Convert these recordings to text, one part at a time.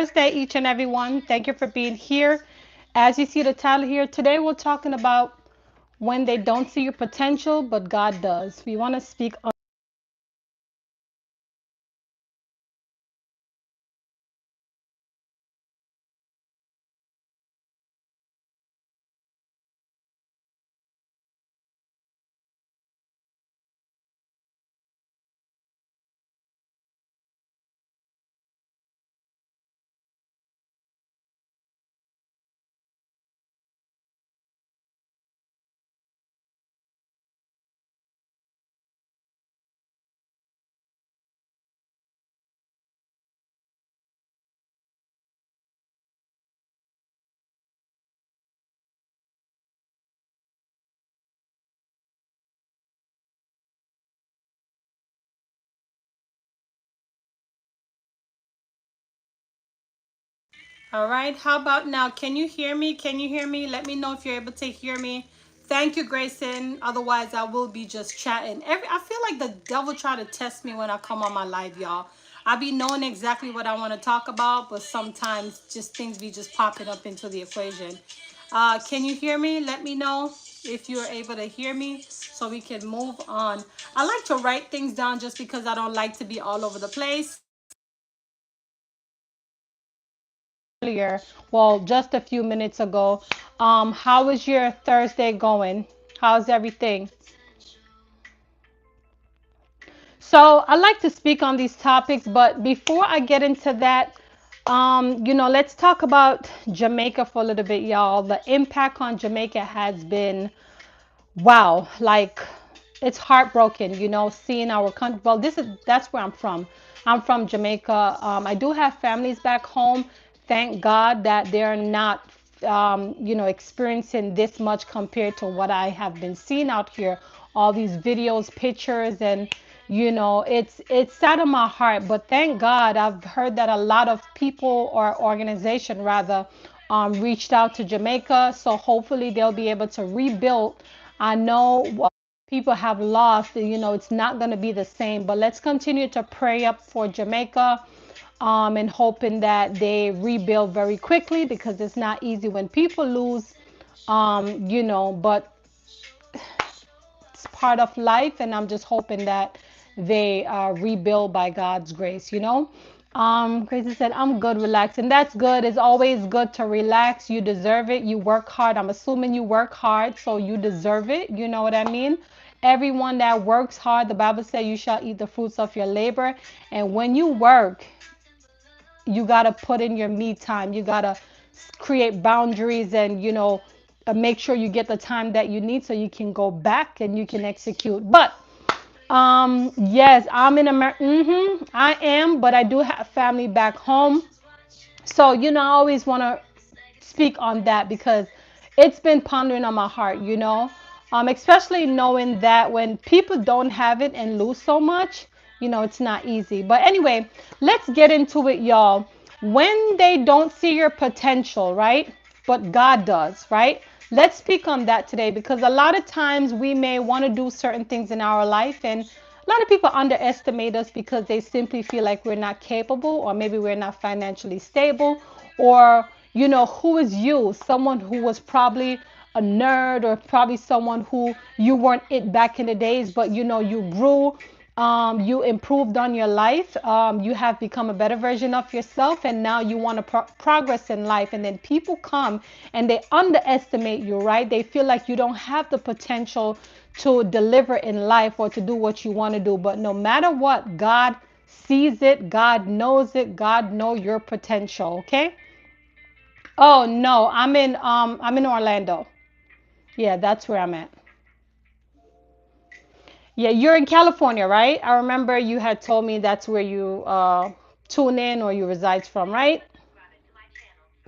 Thursday, each and every one. Thank you for being here. As you see the title here, today we're talking about when they don't see your potential, but God does. We want to speak on. All right. How about now? Can you hear me? Can you hear me? Let me know if you're able to hear me. Thank you, Grayson. Otherwise, I will be just chatting. I feel like the devil try to test me when I come on my live, y'all. I be knowing exactly what I want to talk about, but sometimes just things be just popping up into the equation. Can you hear me? Let me know if you're able to hear me so we can move on. I like to write things down just because I don't like to be all over the place. Earlier, well, just a few minutes ago. How is your Thursday going? How's everything? So I like to speak on these topics, but before I get into that, let's talk about Jamaica for a little bit, y'all. The impact on Jamaica has been wow, like it's heartbroken, seeing our country. Well, that's where I'm from. I'm from Jamaica. I do have families back home. Thank God that they're not, experiencing this much compared to what I have been seeing out here. All these videos, pictures, and it's sad on my heart. But thank God, I've heard that a lot of people or organization rather reached out to Jamaica. So hopefully they'll be able to rebuild. I know what people have lost, it's not going to be the same, but let's continue to pray up for Jamaica, and hoping that they rebuild very quickly because it's not easy when people lose, but it's part of life, and I'm just hoping that they rebuild by God's grace. Gracie said, I'm good, relax. And that's good. It's always good to relax. You deserve it. You work hard. I'm assuming you work hard, so you deserve it. You know what I mean? Everyone that works hard, the Bible says you shall eat the fruits of your labor. And when you work, you got to put in your me time. You got to create boundaries and, make sure you get the time that you need so you can go back and you can execute. But yes, I'm in America. I am, but I do have family back home. So, I always want to speak on that because it's been pondering on my heart. Especially knowing that when people don't have it and lose so much, it's not easy. But anyway, let's get into it, y'all. When they don't see your potential, right? But God does, right? Let's speak on that today because a lot of times we may want to do certain things in our life, and a lot of people underestimate us because they simply feel like we're not capable, or maybe we're not financially stable, or who is you? Someone who was probably a nerd, or probably someone who you weren't it back in the days, but you grew, you improved on your life, you have become a better version of yourself, and now you want to progress in life. And then people come and they underestimate you, right? They feel like you don't have the potential to deliver in life or to do what you want to do. But no matter what, God sees it, God knows it, God know your potential, okay? Oh no, I'm in Orlando. Yeah, that's where I'm at. Yeah, you're in California, right? I remember you had told me that's where you tune in or you reside from, right?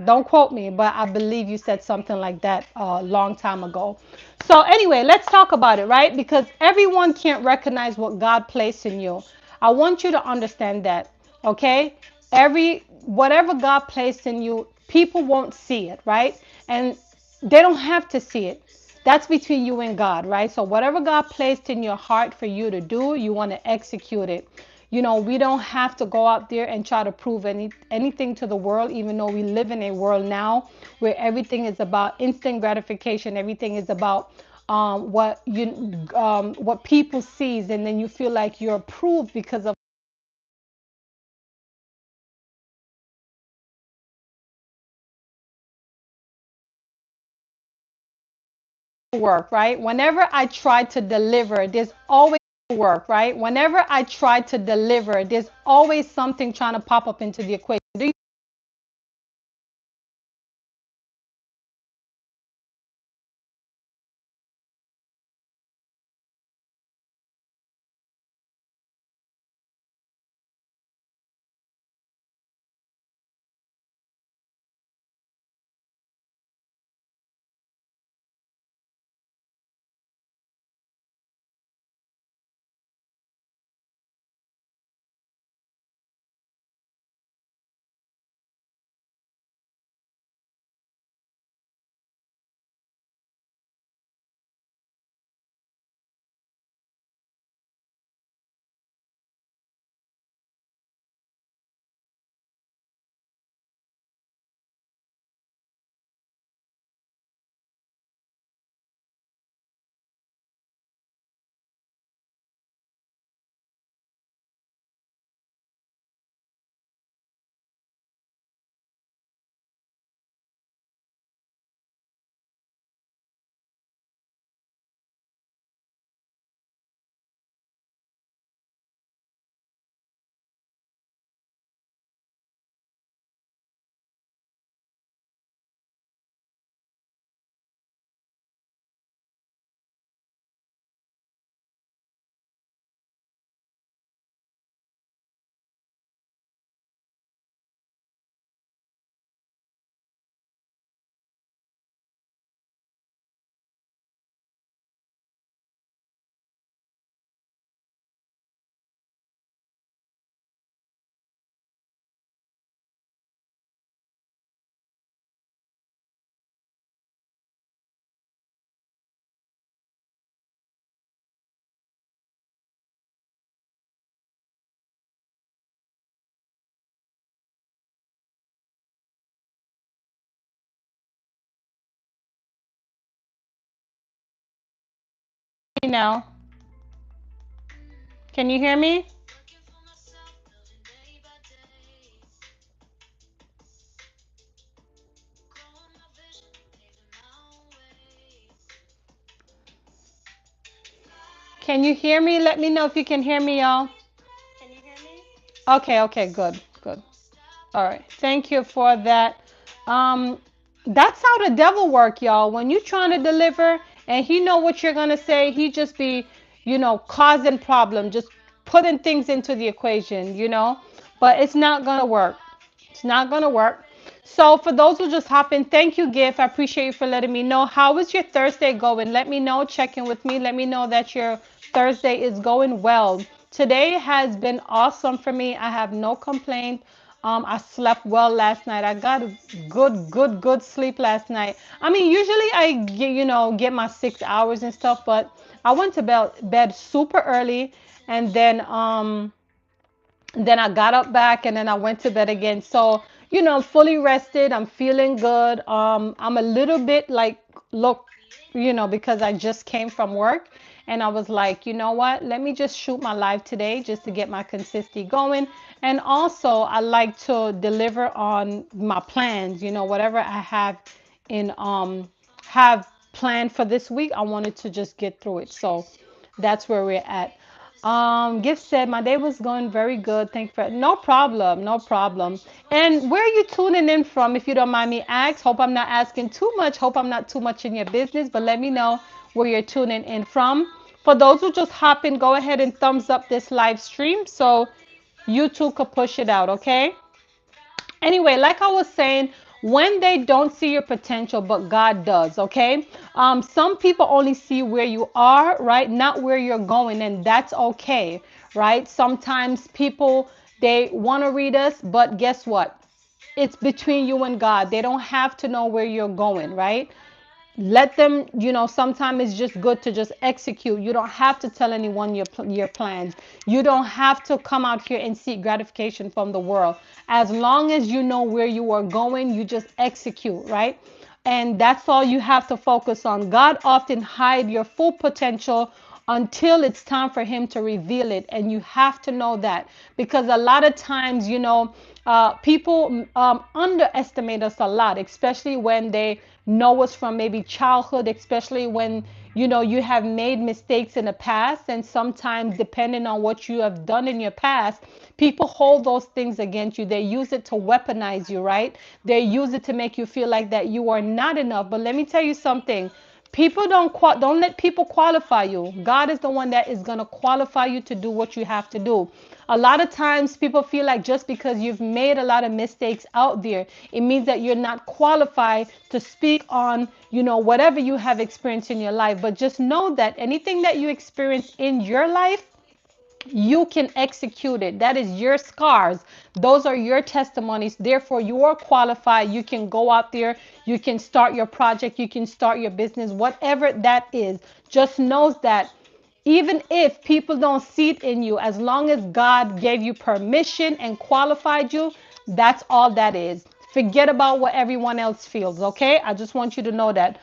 Don't quote me, but I believe you said something like that a long time ago. So anyway, let's talk about it, right? Because everyone can't recognize what God placed in you. I want you to understand that, okay? Whatever God placed in you, people won't see it, right? And they don't have to see it. That's between you and God, right? So whatever God placed in your heart for you to do, you want to execute it. We don't have to go out there and try to prove anything to the world, even though we live in a world now where everything is about instant gratification. Everything is about what people sees, and then you feel like you're approved because of work, right? Whenever I try to deliver, there's always work, right? Whenever I try to deliver, there's always something trying to pop up into the equation. Do you now? Can you hear me? Can you hear me? Let me know if you can hear me, y'all. Okay, okay, good, good. All right. Thank you for that. Um, that's how the devil work, y'all. When you trying to deliver and he know what you're gonna say, he just be, causing problem, just putting things into the equation. But it's not gonna work. It's not gonna work. So for those who just hop in, thank you, Gift. I appreciate you for letting me know. How is your Thursday going? Let me know. Check in with me. Let me know that your Thursday is going well. Today has been awesome for me. I have no complaint. I slept well last night. I got a good sleep last night. I mean, usually I get my 6 hours and stuff, but I went to bed super early, and then I got up back, and then I went to bed again. So, fully rested. I'm feeling good. I'm a little bit like, look, because I just came from work, and I was like, you know what? Let me just shoot my live today just to get my consistency going. And also, I like to deliver on my plans, whatever I have planned for this week. I wanted to just get through it. So that's where we're at. Gift said my day was going very good. Thank you for no problem, no problem. And where are you tuning in from, if you don't mind me ask? Hope I'm not asking too much. Hope I'm not too much in your business, but let me know where you're tuning in from. For those who just hop in, go ahead and thumbs up this live stream so YouTube could push it out, okay? Anyway, like I was saying, when they don't see your potential, but God does, okay? Some people only see where you are, right? Not where you're going, and that's okay, right? Sometimes people, they want to read us, but guess what? It's between you and God. They don't have to know where you're going, right? let them, sometimes it's just good to just execute. You don't have to tell anyone your plans. You don't have to come out here and seek gratification from the world. As long as you know where you are going, you just execute, right? And that's all you have to focus on. God often hide your full potential until it's time for him to reveal it, and you have to know that, because a lot of times, people underestimate us a lot, especially when they know us from maybe childhood, especially when you have made mistakes in the past. And sometimes, depending on what you have done in your past, people hold those things against you. They use it to weaponize you, right? They use it to make you feel like that you are not enough. But let me tell you something. People don't let people qualify you. God is the one that is going to qualify you to do what you have to do. A lot of times people feel like just because you've made a lot of mistakes out there, it means that you're not qualified to speak on, whatever you have experienced in your life. But just know that anything that you experience in your life, you can execute it. That is your scars. Those are your testimonies. Therefore, you are qualified. You can go out there. You can start your project. You can start your business, whatever that is. Just knows that even if people don't see it in you, as long as God gave you permission and qualified you, that's all that is. Forget about what everyone else feels, okay? I just want you to know that.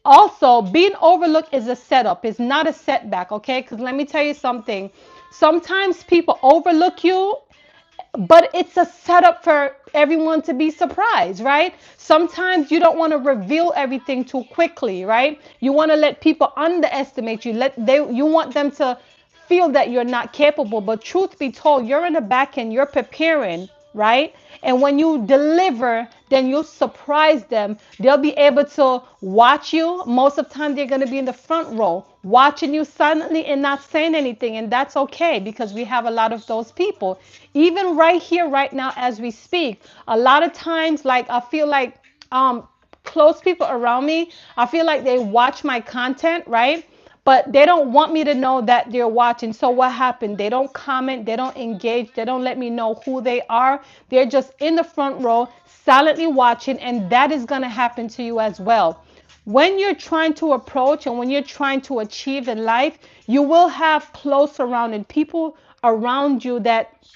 Also, being overlooked is a setup, it's not a setback, okay? Because let me tell you something. Sometimes people overlook you, but it's a setup for everyone to be surprised, right? Sometimes you don't want to reveal everything too quickly, right? You want to let people underestimate you. You want them to feel that you're not capable. But truth be told, you're in the back end, you're preparing, right? And when you deliver, then you'll surprise them. They'll be able to watch you. Most of the time, they're going to be in the front row, watching you silently and not saying anything. And that's okay, because we have a lot of those people. Even right here, right now, as we speak, a lot of times, like, I feel like close people around me, I feel like they watch my content, right? But they don't want me to know that they're watching. So what happened? They don't comment, they don't engage, they don't let me know who they are. They're just in the front row, silently watching, and that is going to happen to you as well. When you're trying to approach and when you're trying to achieve in life, you will have close surrounding people around you that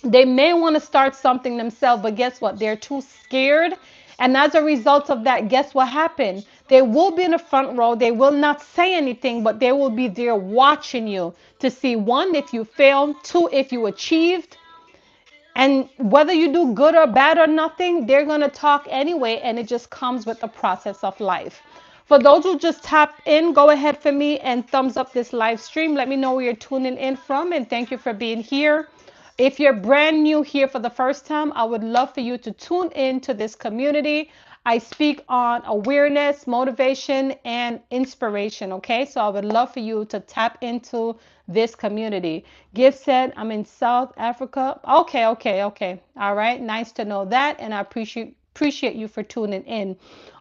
they may want to start something themselves, but guess what? They're too scared. And as a result of that, guess what happened? They will be in the front row. They will not say anything, but they will be there watching you to see, one, if you failed, two, if you achieved. And whether you do good or bad or nothing, they're going to talk anyway. And it just comes with the process of life. For those who just tapped in, go ahead for me and thumbs up this live stream. Let me know where you're tuning in from. And thank you for being here. If you're brand new here for the first time, I would love for you to tune in to this community. I speak on awareness, motivation, and inspiration. Okay, so I would love for you to tap into this community. Gift said, I'm in South Africa. Okay, okay, okay. All right, nice to know that, and I appreciate you for tuning in.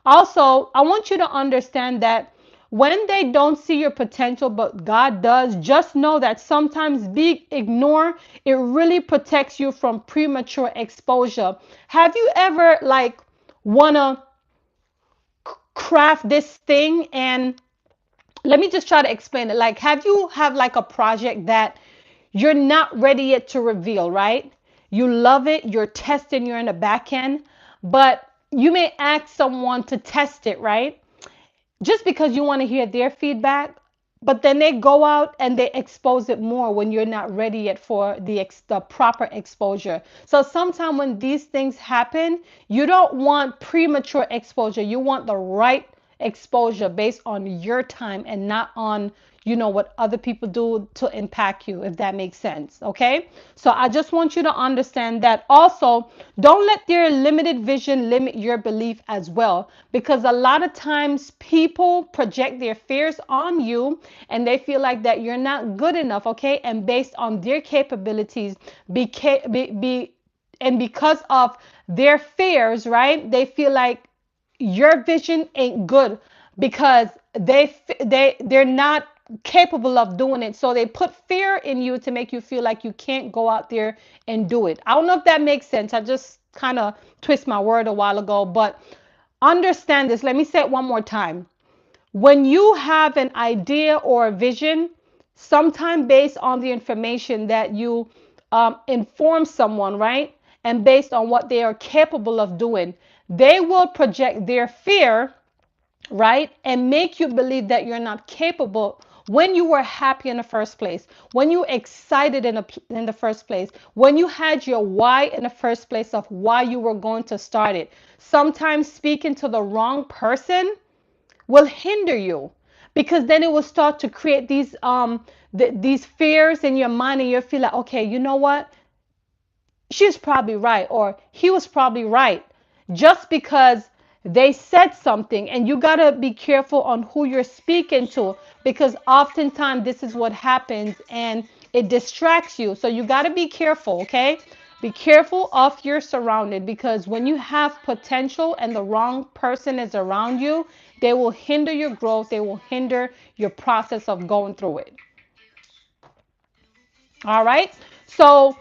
Also, I want you to understand that when they don't see your potential, but God does, just know that sometimes being ignored, it really protects you from premature exposure. Have you ever wanna craft this thing, and let me just try to explain it. Like, have like a project that you're not ready yet to reveal, right? You love it, you're testing, you're in the back end, but you may ask someone to test it, right? Just because you want to hear their feedback, but then they go out and they expose it more when you're not ready yet for the proper exposure. So sometimes when these things happen, you don't want premature exposure. You want the right exposure based on your time and not on what other people do to impact you, if that makes sense. Okay, so I just want you to understand that. Also, don't let their limited vision limit your belief as well, because a lot of times people project their fears on you and they feel like that you're not good enough. Okay, and based on their capabilities, and because of their fears, right, they feel like your vision ain't good because they're not capable of doing it. So they put fear in you to make you feel like you can't go out there and do it. I don't know if that makes sense. I just kind of twist my word a while ago, but understand this. Let me say it one more time. When you have an idea or a vision, sometime based on the information that you inform someone, right? And based on what they are capable of doing, they will project their fear, right? And make you believe that you're not capable when you were happy in the first place, when you were excited in the first place, when you had your why in the first place of why you were going to start it. Sometimes speaking to the wrong person will hinder you, because then it will start to create these fears in your mind, and you'll feel like, okay, you know what, she's probably right, or he was probably right, just because they said something. And you got to be careful on who you're speaking to, because oftentimes this is what happens, and it distracts you. So you got to be careful, okay? Be careful of your surrounding, because when you have potential and the wrong person is around you, they will hinder your growth, they will hinder your process of going through it. All right, so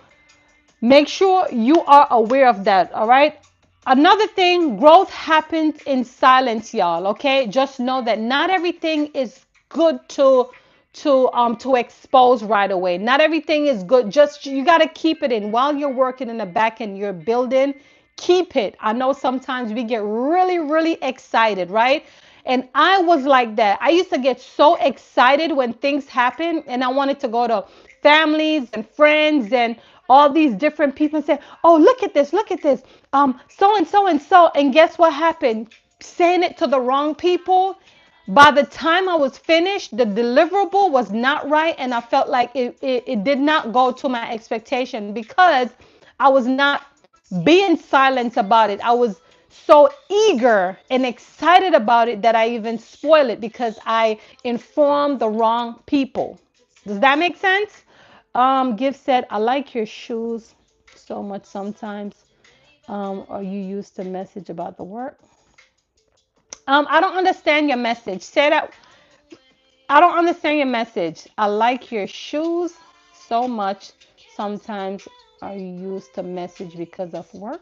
make sure you are aware of that. All right. Another thing, growth happens in silence, y'all. Okay. Just know that not everything is good to expose right away. Not everything is good. Just you got to keep it in while you're working in the back and you're building. Keep it. I know sometimes we get really, really excited, right? And I was like that. I used to get so excited when things happen, and I wanted to go to families and friends and all these different people and say, "Oh, look at this, so and so and so." And guess what happened? Saying it to the wrong people. By the time I was finished, the deliverable was not right, and I felt like it did not go to my expectation, because I was not being silent about it. I was so eager and excited about it that I even spoiled it because I informed the wrong people. Does that make sense? Gift said, I like your shoes so much sometimes. Are you used to message about the work? I don't understand your message. Say that. I don't understand your message. I like your shoes so much. Sometimes are you used to message because of work?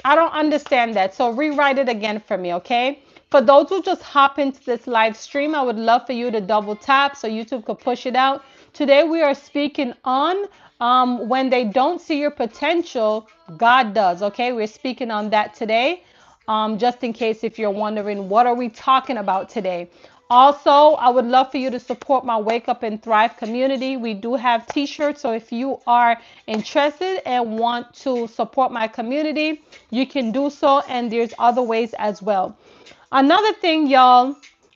I don't understand that. So rewrite it again for me, okay? For those who just hop into this live stream, I would love for you to double tap so YouTube could push it out. Today we are speaking on when they don't see your potential, God does, okay? We're speaking on that today. Just in case if you're wondering, what are we talking about today? Also, I would love for you to support my Wake Up and Thrive community. We do have t-shirts, so if you are interested and want to support my community, you can do so, and there's other ways as well. Another thing, y'all,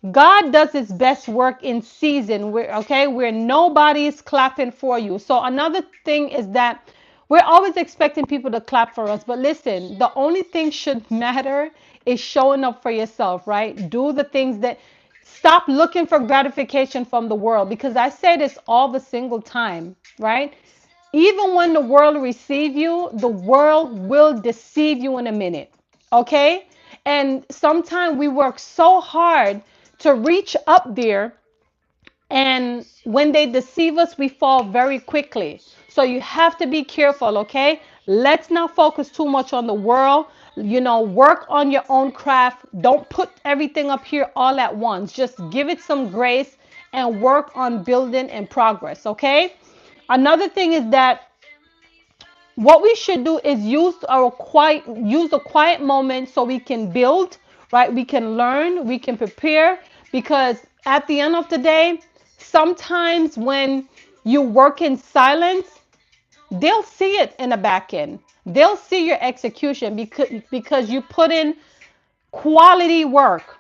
God does his best work in season, where nobody is clapping for you. So another thing is that we're always expecting people to clap for us, but listen, the only thing should matter is showing up for yourself, right? Do the things that stop looking for gratification from the world, because I say this all the single time, right? Even when the world receive you, the world will deceive you in a minute. Okay? And sometimes we work so hard to reach up there, and when they deceive us, we fall very quickly. So you have to be careful, okay? Let's not focus too much on the world. Work on your own craft. Don't put everything up here all at once. Just give it some grace and work on building and progress, okay? Another thing is that what we should do is use a quiet moment so we can build, right? We can learn, we can prepare, because at the end of the day, sometimes when you work in silence, they'll see it in the back end. They'll see your execution, because you put in quality work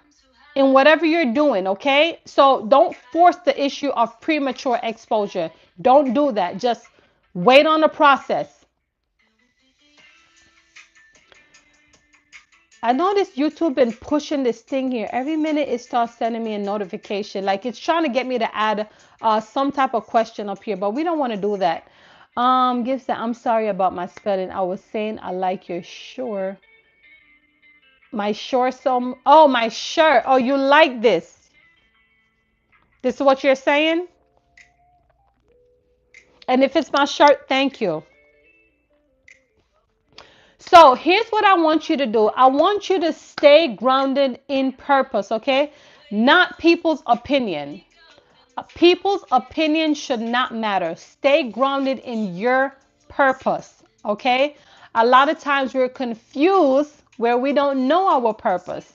in whatever you're doing, okay? So don't force the issue of premature exposure. Don't do that. Just wait on the process. I noticed YouTube been pushing this thing here. Every minute it starts sending me a notification. Like it's trying to get me to add some type of question up here, but we don't want to do that. Gives that I'm sorry about my spelling. I was saying I like your sure. My sure so oh my shirt. Oh, you like this. This is what you're saying? And if it's my shirt, thank you. So here's what I want you to do. I want you to stay grounded in purpose, okay? Not people's opinion. People's opinion should not matter. Stay grounded in your purpose, okay? A lot of times we're confused where we don't know our purpose.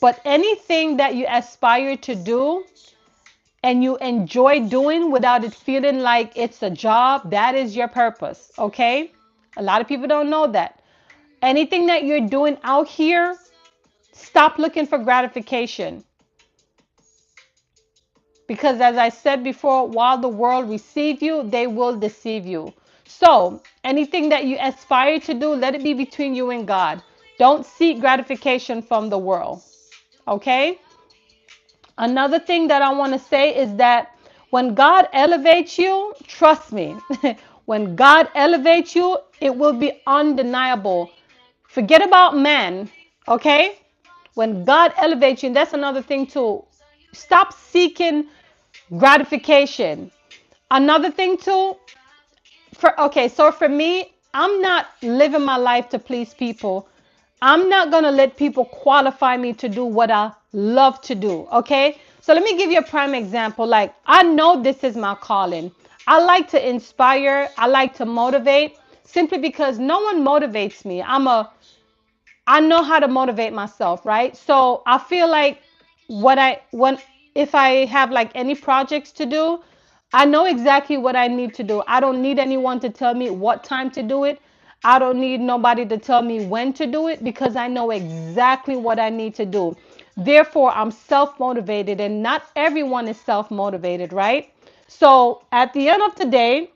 But anything that you aspire to do and you enjoy doing without it feeling like it's a job, that is your purpose, okay? A lot of people don't know that. Anything that you're doing out here, stop looking for gratification. Because as I said before, while the world receive you, they will deceive you. So anything that you aspire to do, let it be between you and God. Don't seek gratification from the world. Okay? Another thing that I want to say is that when God elevates you, trust me, when God elevates you, it will be undeniable. Forget about man, okay? When God elevates you, and that's another thing too. Stop seeking gratification. Another thing too, so for me, I'm not living my life to please people. I'm not going to let people qualify me to do what I love to do, okay? So let me give you a prime example. Like, I know this is my calling. I like to inspire, I like to motivate simply because no one motivates me. I know how to motivate myself, right? So I feel like when if I have like any projects to do, I know exactly what I need to do. I don't need anyone to tell me what time to do it. I don't need nobody to tell me when to do it because I know exactly what I need to do. Therefore, I'm self-motivated and not everyone is self-motivated, right? So at the end of the day,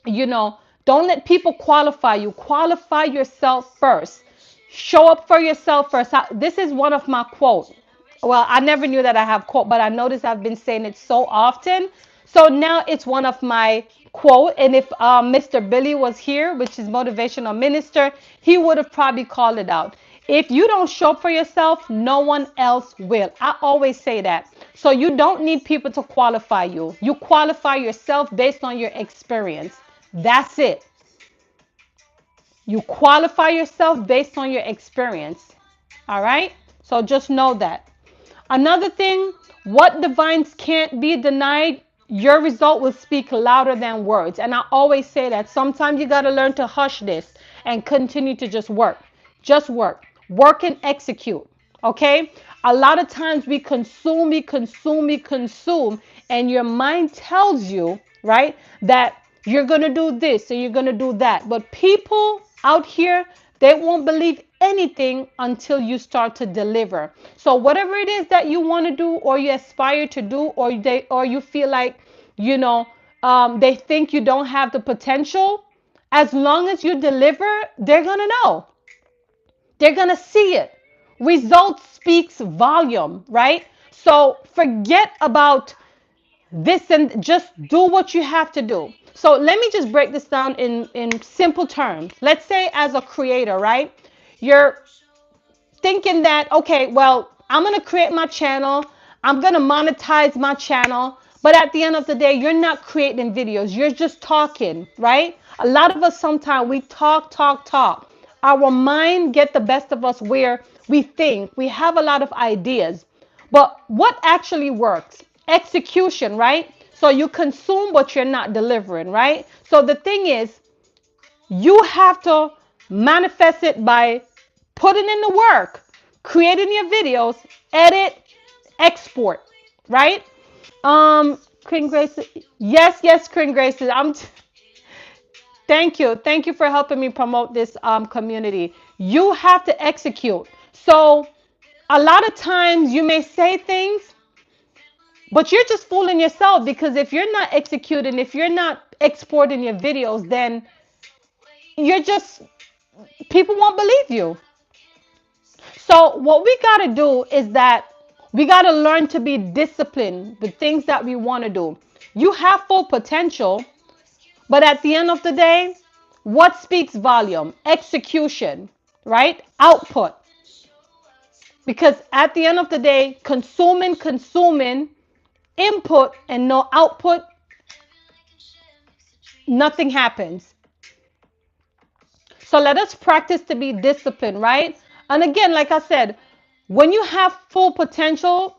don't let people qualify you. Qualify yourself first. Show up for yourself first. This is one of my quotes. Well, I never knew that I have quote, but I noticed I've been saying it so often. So now it's one of my quote. And if Mr. Billy was here, which is motivational minister, he would have probably called it out. If you don't show up for yourself, no one else will. I always say that. So you don't need people to qualify you. You qualify yourself based on your experience. That's it. You qualify yourself based on your experience. All right? So just know that. Another thing, what divines can't be denied, your result will speak louder than words. And I always say that sometimes you got to learn to hush this and continue to just work. Just work. Work and execute. Okay? A lot of times we consume, and your mind tells you, right, that you're going to do this and you're going to do that. But people out here, they won't believe anything until you start to deliver. So whatever it is that you want to do or you aspire to do, or you feel like, they think you don't have the potential, as long as you deliver, they're going to know. They're going to see it. Results speaks volume, right? So forget about this and just do what you have to do. So let me just break this down in simple terms. Let's say as a creator, right? You're thinking that, okay, well, I'm going to create my channel. I'm going to monetize my channel. But at the end of the day, you're not creating videos. You're just talking, right? A lot of us sometimes we talk. Our mind get the best of us where we think. We have a lot of ideas. But what actually works? Execution, right? So you consume, but you're not delivering, right? So the thing is, you have to manifest it by putting in the work, creating your videos, edit, export, right? Queen Grace, yes, Queen Grace, thank you for helping me promote this community. You have to execute. So a lot of times you may say things, but you're just fooling yourself because if you're not executing, if you're not exporting your videos, then you're just people won't believe you. So what we got to do is that we got to learn to be disciplined with things that we want to do. You have full potential, but at the end of the day, what speaks volume? Execution, right? Output. Because at the end of the day, consuming, input and no output, nothing happens. So let us practice to be disciplined, right? And again, like I said, when you have full potential,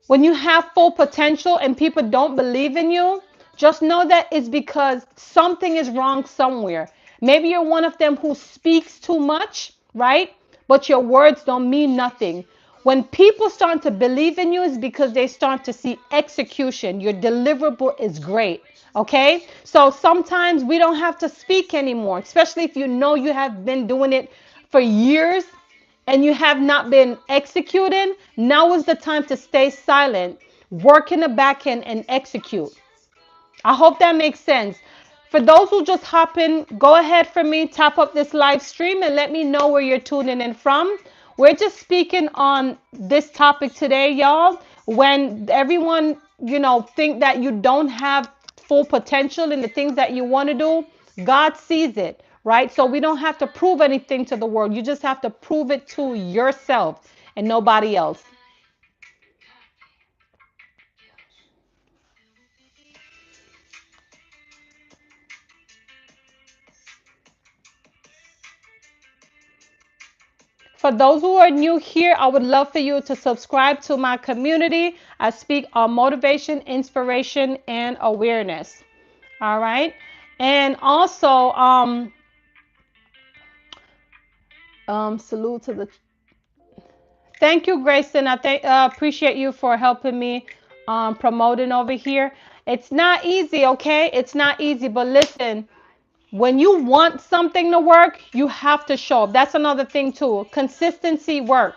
when you have full potential and people don't believe in you, just know that it's because something is wrong somewhere. Maybe you're one of them who speaks too much, right? But your words don't mean nothing. When people start to believe in you, it's because they start to see execution. Your deliverable is great. Okay? So sometimes we don't have to speak anymore, especially if you know you have been doing it for years and you have not been executing. Now is the time to stay silent, work in the back end, and execute. I hope that makes sense. For those who just hop in, go ahead for me, tap up this live stream and let me know where you're tuning in from. We're just speaking on this topic today, y'all. When everyone, think that you don't have full potential in the things that you want to do, God sees it, right? So we don't have to prove anything to the world. You just have to prove it to yourself and nobody else. For those who are new here, I would love for you to subscribe to my community. I speak on motivation, inspiration, and awareness. All right. And also, salute to the. Thank you, Grayson. Appreciate you for helping me promoting over here. It's not easy, okay? It's not easy, but listen, when you want something to work, you have to show up. That's another thing too. Consistency work.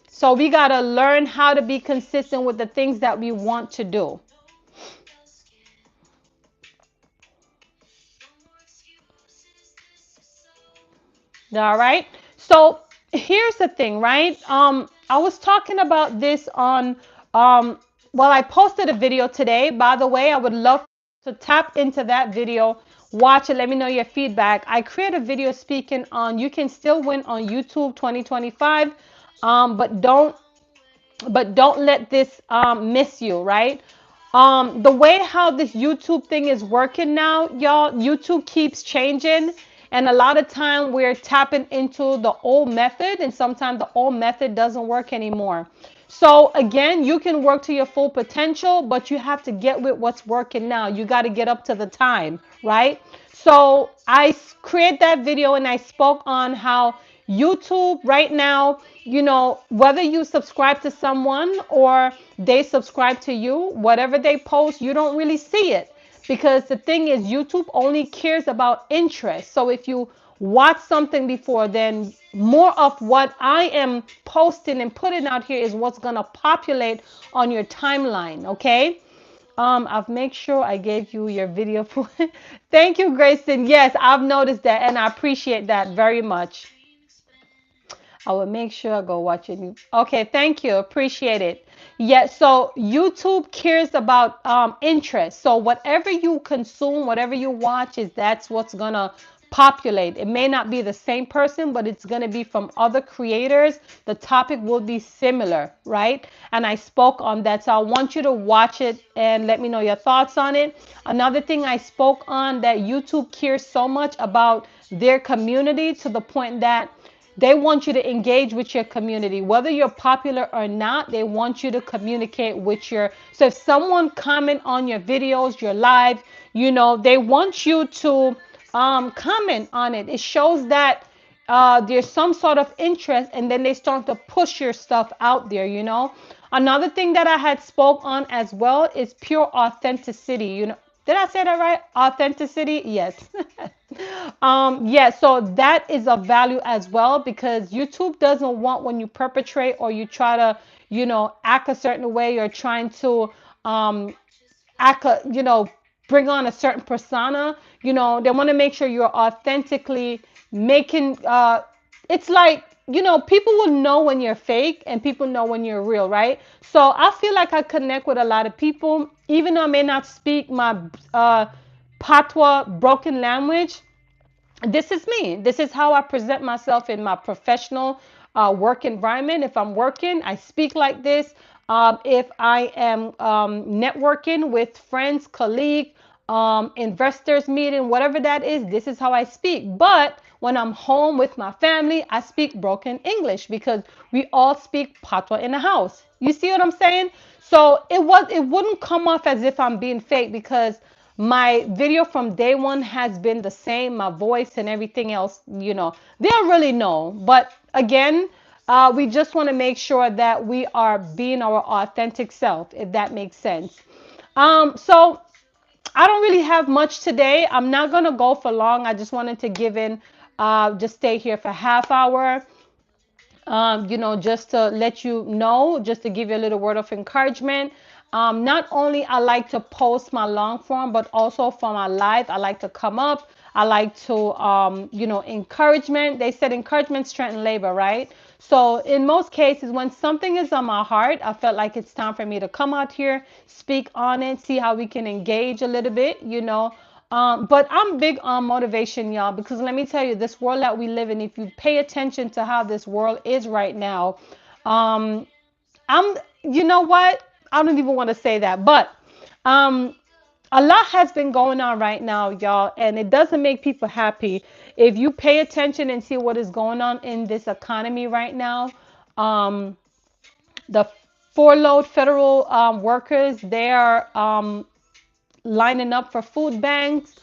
So we got to learn how to be consistent with the things that we want to do. All right. So here's the thing, right? I was talking about this on, well, I posted a video today. By the way, I would love to tap into that video, watch it, let me know your feedback. I created a video speaking on you can still win on YouTube 2025, but don't let this miss you, right? The way how this YouTube thing is working now, y'all, YouTube keeps changing. And a lot of time we're tapping into the old method, and sometimes the old method doesn't work anymore. So again, you can work to your full potential, but you have to get with what's working now. You got to get up to the time, right? So I created that video and I spoke on how YouTube right now, whether you subscribe to someone or they subscribe to you, whatever they post, you don't really see it. Because the thing is, YouTube only cares about interest. So if you watch something before, then more of what I am posting and putting out here is what's going to populate on your timeline. Okay. I've made sure I gave you your video. Thank you, Grayson. Yes, I've noticed that and I appreciate that very much. I will make sure I go watch it. Okay, thank you. Appreciate it. Yeah, so YouTube cares about interest. So whatever you consume, whatever you watch, that's what's gonna populate. It may not be the same person, but it's gonna be from other creators. The topic will be similar, right? And I spoke on that. So I want you to watch it and let me know your thoughts on it. Another thing I spoke on, that YouTube cares so much about their community to the point that they want you to engage with your community. Whether you're popular or not, they want you to communicate with your. So if someone comment on your videos, your live, they want you to comment on it. It shows that there's some sort of interest, and then they start to push your stuff out there. Another thing that I had spoke on as well is pure authenticity. Did I say that right? Authenticity? Yes. Yeah, so that is of value as well, because YouTube doesn't want when you perpetrate or you try to, act a certain way, or trying to act, bring on a certain persona. They want to make sure you're authentically making, it's like, people will know when you're fake and people know when you're real, right? So I feel like I connect with a lot of people, even though I may not speak my patois broken language. This is me. This is how I present myself in my professional work environment. If I'm working, I speak like this. If I am networking with friends, colleagues, investors meeting, whatever that is, this is how I speak. But When I'm home with my family, I speak broken English because we all speak patois in the house. You see what I'm saying? So it wouldn't come off as if I'm being fake because my video from day one has been the same, my voice and everything else, they don't really know. But again, we just want to make sure that we are being our authentic self, if that makes sense. So I don't really have much today. I'm not going to go for long. I just wanted to give in, just stay here for half hour. Just to let you know, just to give you a little word of encouragement. Not only I like to post my long form, but also for my live, I like to come up. I like to, encouragement. They said encouragement, strength, and labor, right? So in most cases, when something is on my heart, I felt like it's time for me to come out here, speak on it, see how we can engage a little bit. But I'm big on motivation, y'all, because let me tell you, this world that we live in, if you pay attention to how this world is right now, um, you know what? I don't even want to say that, but um, a lot has been going on right now, y'all, and it doesn't make people happy. If you pay attention and see what is going on in this economy right now, um, the furloughed federal workers, they are lining up for food banks,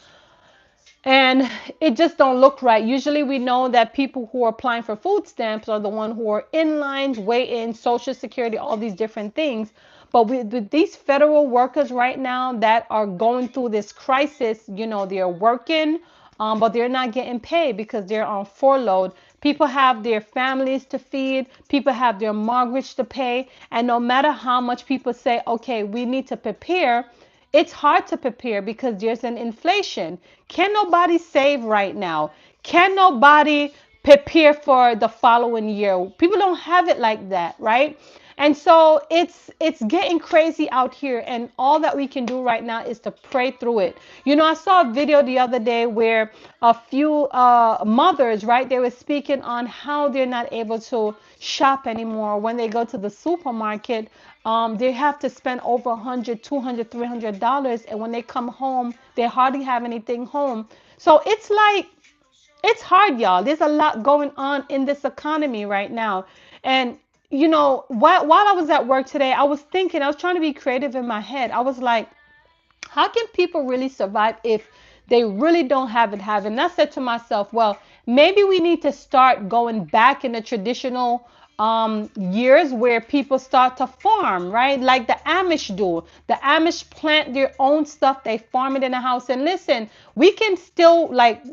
and it just don't look right. Usually we know that people who are applying for food stamps are the one who are in lines, waiting, social security, all these different things. But with these federal workers right now that are going through this crisis, they're working, but they're not getting paid because they're on furlough. People have their families to feed, people have their mortgage to pay, and no matter how much people say, okay, we need to prepare, it's hard to prepare because there's an inflation. Can nobody save right now? Can nobody prepare for the following year? People don't have it like that, right? And so it's getting crazy out here, and all that we can do right now is to pray through it. I saw a video the other day where a few mothers, right, they were speaking on how they're not able to shop anymore. When they go to the supermarket, they have to spend over 100, 200, $300, and when they come home, they hardly have anything home. So it's like, it's hard, y'all. There's a lot going on in this economy right now. And, while I was at work today, I was thinking, I was trying to be creative in my head. I was like, how can people really survive if they really don't have it? And I said to myself, well, maybe we need to start going back in the traditional years where people start to farm, right? Like the Amish do. The Amish plant their own stuff. They farm it in the house. And listen, we can still like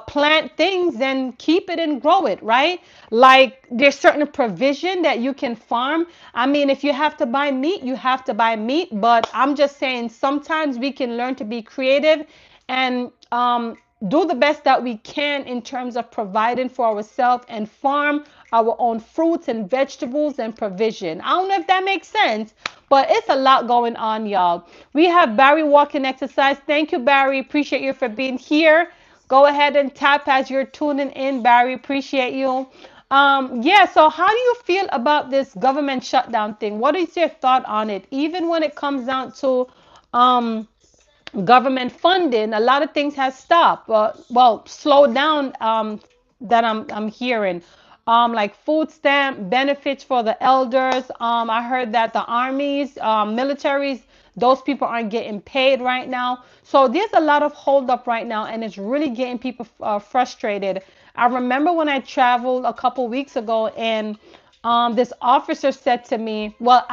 plant things and keep it and grow it, right? Like there's certain provision that you can farm. I mean, if you have to buy meat, you have to buy meat. But I'm just saying sometimes we can learn to be creative and do the best that we can in terms of providing for ourselves and farm our own fruits and vegetables and provision. I don't know if that makes sense, but it's a lot going on, y'all. We have Barry walking exercise. Thank you, Barry. Appreciate you for being here. Go ahead and tap as you're tuning in, Barry. Appreciate you. Yeah, so how do you feel about this government shutdown thing? What is your thought on it? Even when it comes down to um, government funding, a lot of things have stopped. Well, slowed down. That I'm hearing. Like food stamp benefits for the elders. I heard that the armies, militaries, those people aren't getting paid right now. So there's a lot of holdup right now, and it's really getting people frustrated. I remember when I traveled a couple weeks ago, and this officer said to me, well,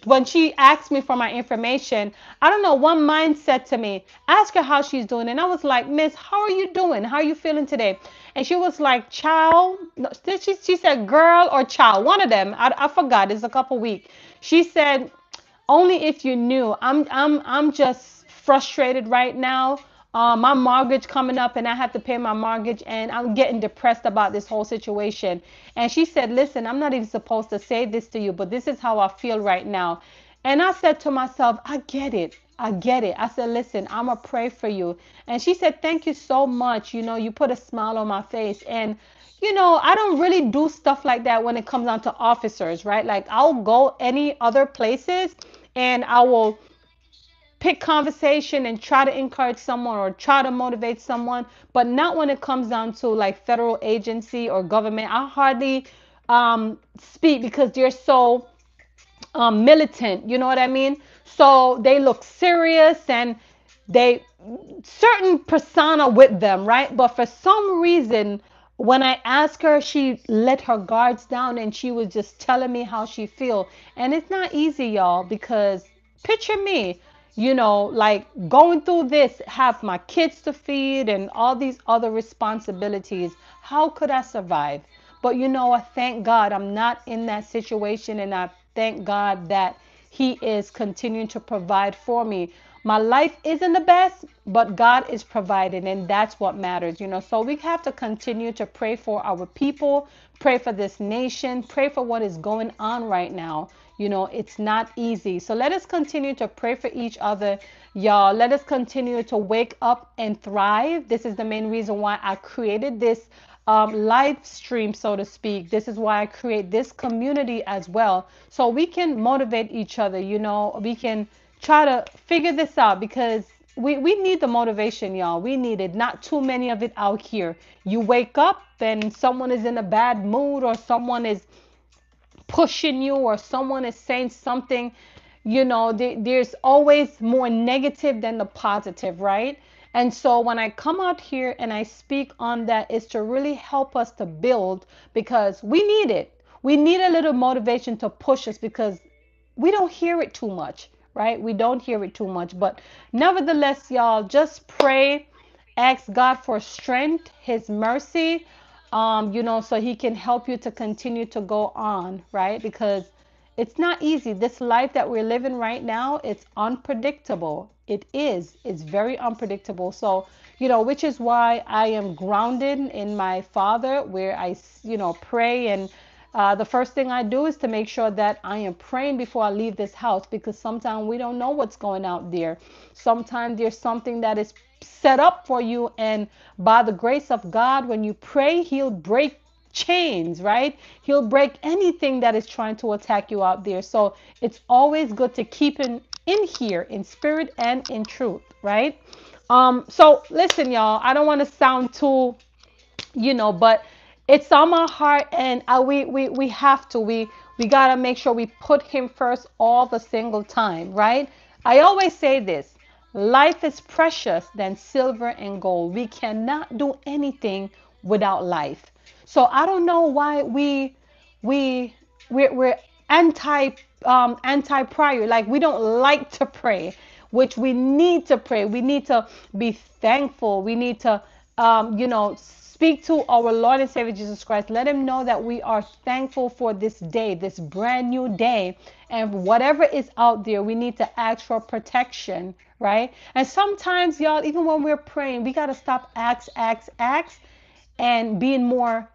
when she asked me for my information, I don't know, one mind said to me, ask her how she's doing. And I was like, Miss, how are you doing? How are you feeling today? And she was like, child. No, she said girl or child, one of them. I forgot. It's a couple weeks. She said, only if you knew. I'm just frustrated right now. My mortgage coming up, and I have to pay my mortgage, and I'm getting depressed about this whole situation. And she said, listen, I'm not even supposed to say this to you, but this is how I feel right now. And I said to myself, I get it. I get it. I said, listen, I'm going to pray for you. And she said, thank you so much. You put a smile on my face. And I don't really do stuff like that when it comes down to officers, right? Like I'll go any other places, and I will pick conversation and try to encourage someone or try to motivate someone, but not when it comes down to like federal agency or government. I hardly speak because they're so militant, you know what I mean? So they look serious and they certain persona with them, right? But for some reason, when I asked her, she let her guards down and she was just telling me how she feel. And it's not easy, y'all, because picture me, like going through this, have my kids to feed and all these other responsibilities. How could I survive? But I thank God I'm not in that situation, and I thank God that He is continuing to provide for me. My life isn't the best, but God is providing, and that's what matters. So we have to continue to pray for our people, pray for this nation, pray for what is going on right now. It's not easy. So let us continue to pray for each other, y'all. Let us continue to wake up and thrive. This is the main reason why I created this live stream, so to speak. This is why I create this community as well, so we can motivate each other. We can try to figure this out, because we need the motivation, y'all. We need it. Not too many of it out here. You wake up and someone is in a bad mood, or someone is pushing you, or someone is saying something. There's always more negative than the positive, right? And so when I come out here and I speak on that, it's to really help us to build, because we need it. We need a little motivation to push us, because we don't hear it too much, right? We don't hear it too much. But nevertheless, y'all, just pray, ask God for strength, His mercy, so He can help you to continue to go on, right? Because it's not easy. This life that we're living right now, it's unpredictable. It is. It's very unpredictable. So, which is why I am grounded in my Father, where I, pray. And the first thing I do is to make sure that I am praying before I leave this house, because sometimes we don't know what's going out there. Sometimes there's something that is set up for you, and by the grace of God, when you pray, He'll break chains, right? He'll break anything that is trying to attack you out there. So it's always good to keep in here, in spirit and in truth, right? So listen, y'all, I don't want to sound too, but it's on my heart, and we have to, we gotta make sure we put Him first all the single time, right? I always say this: life is precious than silver and gold. We cannot do anything without life. So I don't know why we're anti prayer. Like, we don't like to pray, which we need to pray. We need to be thankful. We need to speak to our Lord and Savior Jesus Christ. Let Him know that we are thankful for this day, this brand new day. And whatever is out there, we need to ask for protection, right? And sometimes, y'all, even when we're praying, we got to stop ask, and being more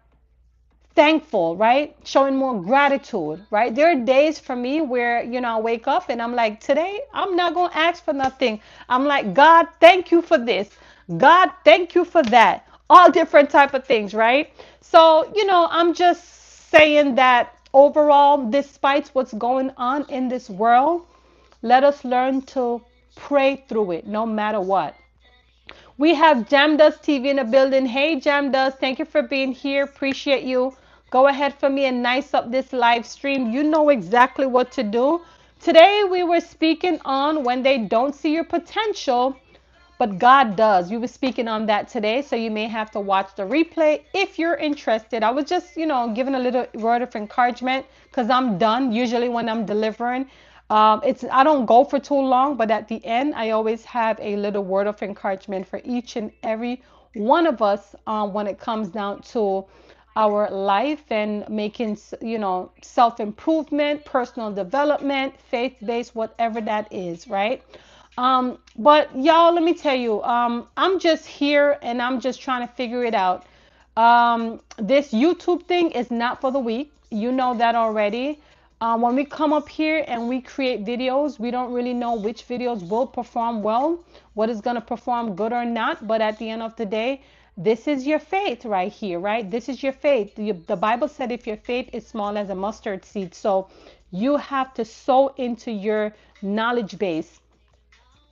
thankful, right? Showing more gratitude, right? There are days for me where, I wake up and I'm like, today, I'm not going to ask for nothing. I'm like, God, thank you for this. God, thank you for that. All different type of things, right? So, I'm just saying that overall, despite what's going on in this world, let us learn to pray through it no matter what. We have Jam Dust TV in the building. Hey, Jam Dust, thank you for being here. Appreciate you. Go ahead for me and nice up this live stream. You know exactly what to do. Today, we were speaking on when they don't see your potential, but God does. We were speaking on that today, so you may have to watch the replay if you're interested. I was just, giving a little word of encouragement, because I'm done usually when I'm delivering. I don't go for too long, but at the end, I always have a little word of encouragement for each and every one of us when it comes down to our life and making, self-improvement, personal development, faith-based, whatever that is, right? But y'all, let me tell you, I'm just here and I'm just trying to figure it out. This YouTube thing is not for the weak. You know that already. When we come up here and we create videos, we don't really know which videos will perform well, what is going to perform good or not. But at the end of the day, this is your faith right here, right? This is your faith. The Bible said if your faith is small as a mustard seed, so you have to sow into your knowledge base.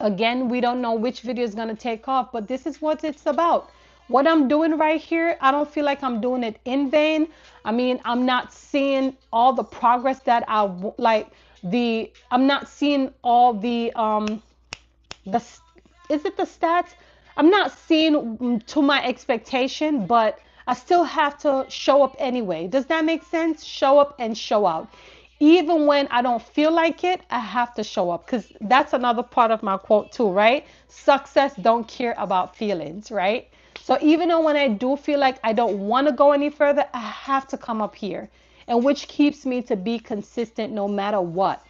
Again, we don't know which video is going to take off, but this is what it's about. What I'm doing right here, I don't feel like I'm doing it in vain. I mean, I'm not seeing all the progress that like I'm not seeing all the is it the stats? I'm not seeing to my expectation, but I still have to show up anyway. Does that make sense? Show up and show out. Even when I don't feel like it, I have to show up, because that's another part of my quote too, right? Success don't care about feelings, right? So even though when I do feel like I don't want to go any further, I have to come up here, and which keeps me to be consistent no matter what.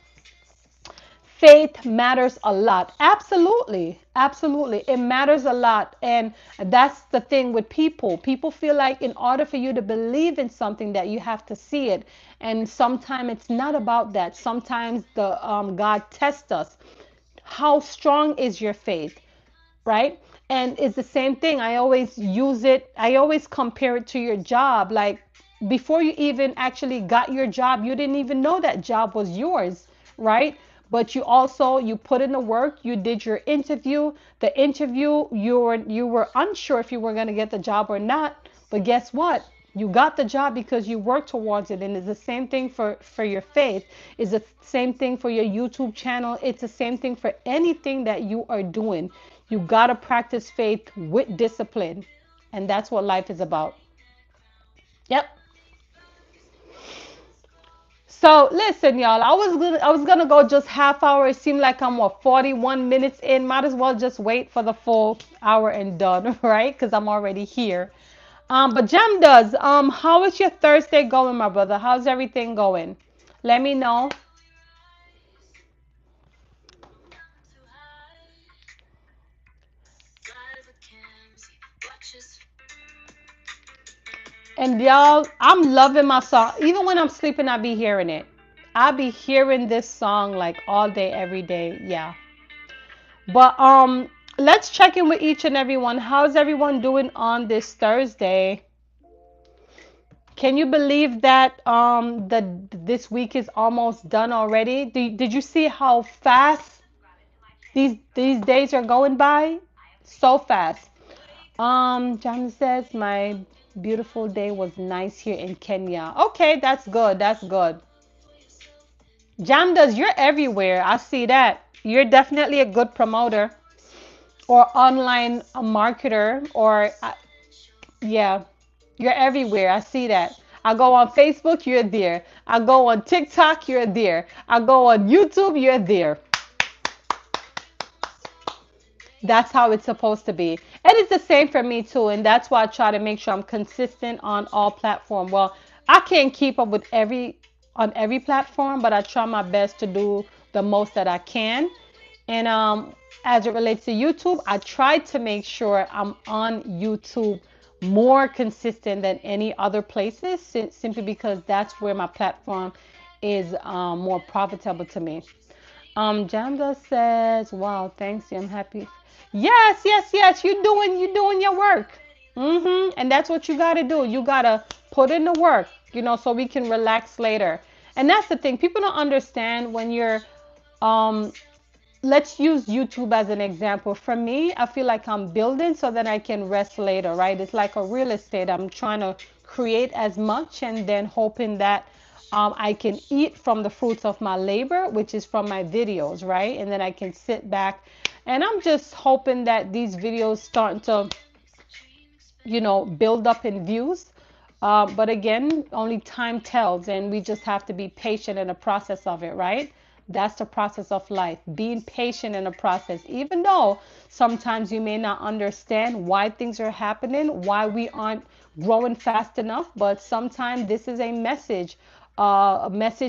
Faith matters a lot. Absolutely. Absolutely. It matters a lot. And that's the thing with people. People feel like in order for you to believe in something that you have to see it. And sometimes it's not about that. Sometimes the God tests us. How strong is your faith? Right? And it's the same thing. I always use it. I always compare it to your job. Like before you even actually got your job, you didn't even know that job was yours, right? But you put in the work, you did your interview. The interview, you were unsure if you were going to get the job or not. But guess what? You got the job because you worked towards it. And it's the same thing for your faith. It's the same thing for your YouTube channel. It's the same thing for anything that you are doing. You got to practice faith with discipline. And that's what life is about. Yep. So listen, y'all. I was gonna go just half hour. It seemed like I'm 41 minutes in. Might as well just wait for the full hour and done, right? Because I'm already here. But Jam does. How is your Thursday going, my brother? How's everything going? Let me know. And y'all, I'm loving my song. Even when I'm sleeping, I be hearing it. I be hearing this song like all day, every day. Yeah. But let's check in with each and everyone. How's everyone doing on this Thursday? Can you believe that this week is almost done already? Did you see how fast these days are going by? So fast. John says my beautiful day was nice here in Kenya. Okay, that's good. That's good. Jamdas, you're everywhere. I see that. You're definitely a good promoter or online marketer or yeah, you're everywhere. I see that. I go on Facebook, you're there. I go on TikTok, you're there. I go on YouTube, you're there. That's how it's supposed to be. And it's the same for me too. And that's why I try to make sure I'm consistent on all platforms. Well, I can't keep up with every platform, but I try my best to do the most that I can. And as it relates to YouTube, I try to make sure I'm on YouTube more consistent than any other places, simply because that's where my platform is more profitable to me. Janda says, "Wow, thanks. I'm happy." Yes, yes, yes. You doing your work. And that's what you gotta do. You gotta put in the work, so we can relax later. And that's the thing. People don't understand when you're um let's use YouTube as an example. For me, I feel like I'm building so that I can rest later, right? It's like a real estate. I'm trying to create as much and then hoping that I can eat from the fruits of my labor, which is from my videos, right? And then I can sit back and I'm just hoping that these videos start to, build up in views. But again, only time tells, and we just have to be patient in the process of it, right? That's the process of life, being patient in the process, even though sometimes you may not understand why things are happening, why we aren't growing fast enough. But sometimes this is a message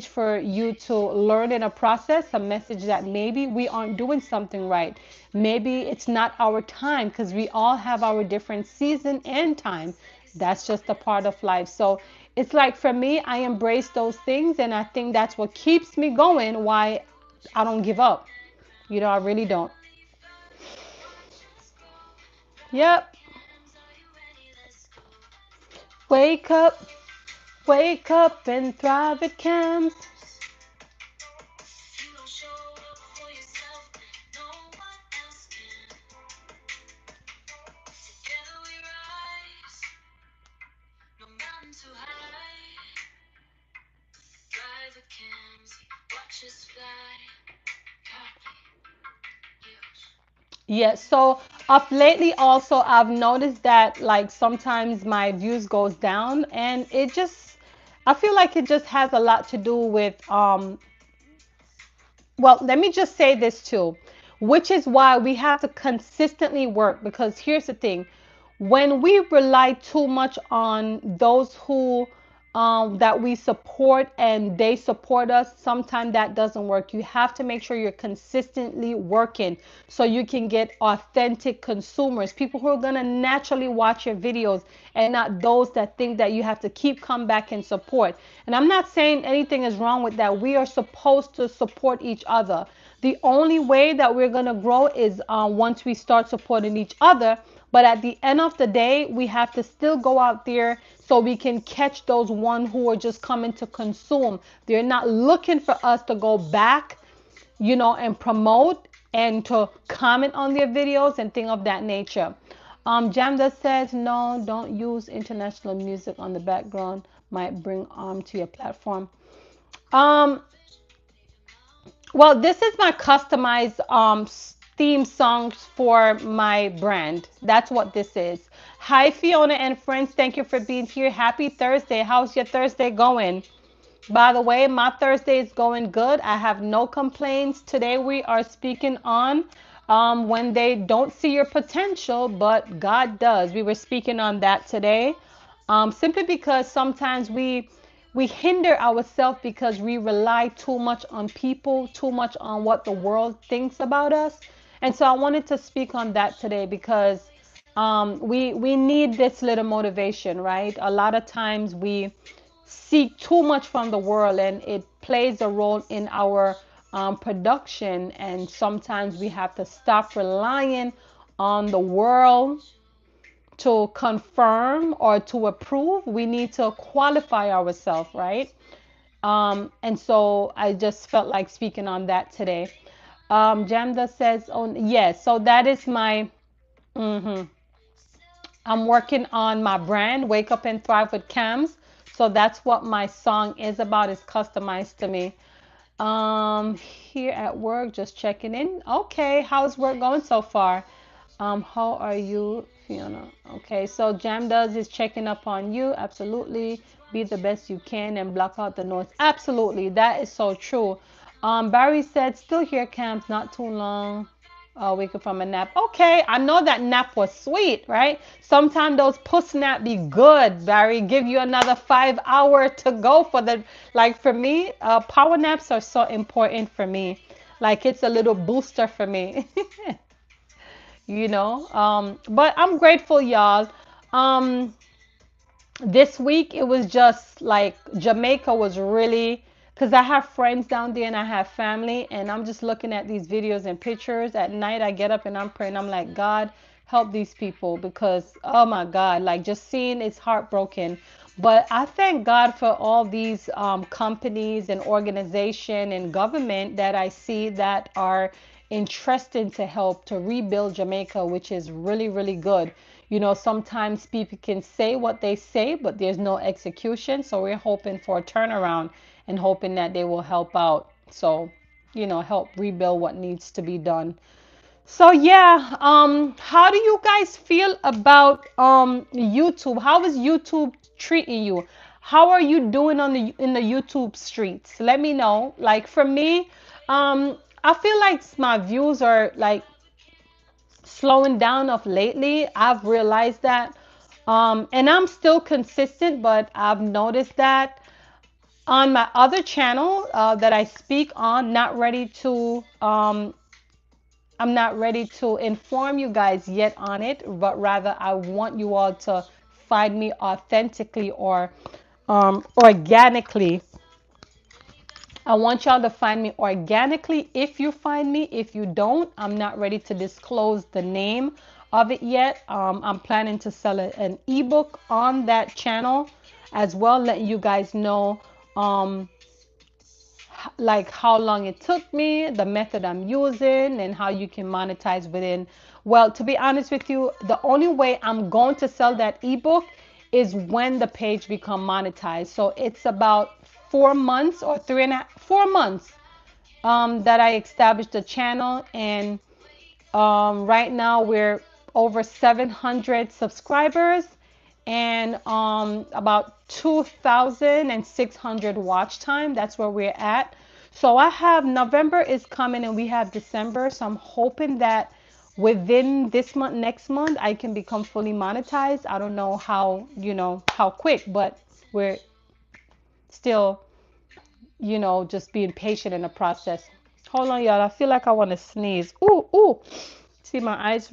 for you to learn in a process, a message that maybe we aren't doing something right. Maybe it's not our time, because we all have our different season and time. That's just a part of life. So it's like for me, I embrace those things, and I think that's what keeps me going, why I don't give up. I really don't. Yep. Wake up, wake up and thrive at Camz. Yeah, so up lately also I've noticed that like sometimes my views goes down and it just I feel like it just has a lot to do with well, let me just say this too, which is why we have to consistently work because here's the thing. When we rely too much on those who that we support and they support us, sometimes that doesn't work. You have to make sure you're consistently working so you can get authentic consumers, people who are going to naturally watch your videos and not those that think that you have to keep come back and support. And I'm not saying anything is wrong with that. We are supposed to support each other. The only way that we're going to grow is once we start supporting each other. But at the end of the day, we have to still go out there so we can catch those one who are just coming to consume. They're not looking for us to go back, and promote and to comment on their videos and things of that nature. Jamda says, no, don't use international music on the background. Might bring harm to your platform. Um, well, this is my customized theme songs for my brand. That's what this is. Hi, Fiona and friends. Thank you for being here. Happy Thursday. How's your Thursday going? By the way, my Thursday is going good. I have no complaints. Today we are speaking on when they don't see your potential, but God does. We were speaking on that today. Simply because sometimes we hinder ourselves because we rely too much on people, too much on what the world thinks about us. And so I wanted to speak on that today because we need this little motivation, right? A lot of times we seek too much from the world and it plays a role in our production. And sometimes we have to stop relying on the world to confirm or to approve. We need to qualify ourselves, right? And so I just felt like speaking on that today. Jamda says, oh, yes, so that is my, mhm. I'm working on my brand, Wake Up and Thrive with Camz. So that's what my song is about. It's customized to me. Here at work, just checking in. Okay, how's work going so far? How are you, Fiona? Okay, so Jam does is checking up on you. Absolutely. Be the best you can and block out the noise. Absolutely. That is so true. Barry said, still here, Camp, not too long. Wake up from a nap. Okay, I know that nap was sweet, right? Sometimes those puss nap be good, Barry. Give you another 5 hour to go for the, like for me, power naps are so important for me. Like it's a little booster for me. But I'm grateful, y'all. Um, this week it was just like Jamaica was really because I have friends down there and I have family, and I'm just looking at these videos and pictures. At night, I get up and I'm praying. I'm like, God, help these people because, oh my God, like just seeing it's heartbroken. But I thank God for all these companies and organization and government that I see that are interested to help to rebuild Jamaica, which is really, really good. Sometimes people can say what they say, but there's no execution. So we're hoping for a turnaround and hoping that they will help out. So, help rebuild what needs to be done. So yeah, how do you guys feel about YouTube? How is YouTube treating you? How are you doing on the in the YouTube streets? Let me know. Like for me, I feel like my views are like slowing down of lately. I've realized that. And I'm still consistent, but I've noticed that on my other channel that I speak on, I'm not ready to inform you guys yet on it, but rather I want you all to find me authentically or organically. I want y'all to find me organically if you find me. If you don't, I'm not ready to disclose the name of it yet. I'm planning to sell an ebook on that channel as well, letting you guys know like how long it took me, the method I'm using, and how you can monetize within. Well, to be honest with you, the only way I'm going to sell that ebook is when the page become monetized. So it's about 4 months or 4 months that I established the channel, and right now we're over 700 subscribers and about 2,600 watch time. That's where we're at. So I have November is coming and we have December. So I'm hoping that within this month, next month, I can become fully monetized. I don't know how, how quick, but we're still, just being patient in the process. Hold on, y'all. I feel like I want to sneeze. Ooh, ooh. See my eyes.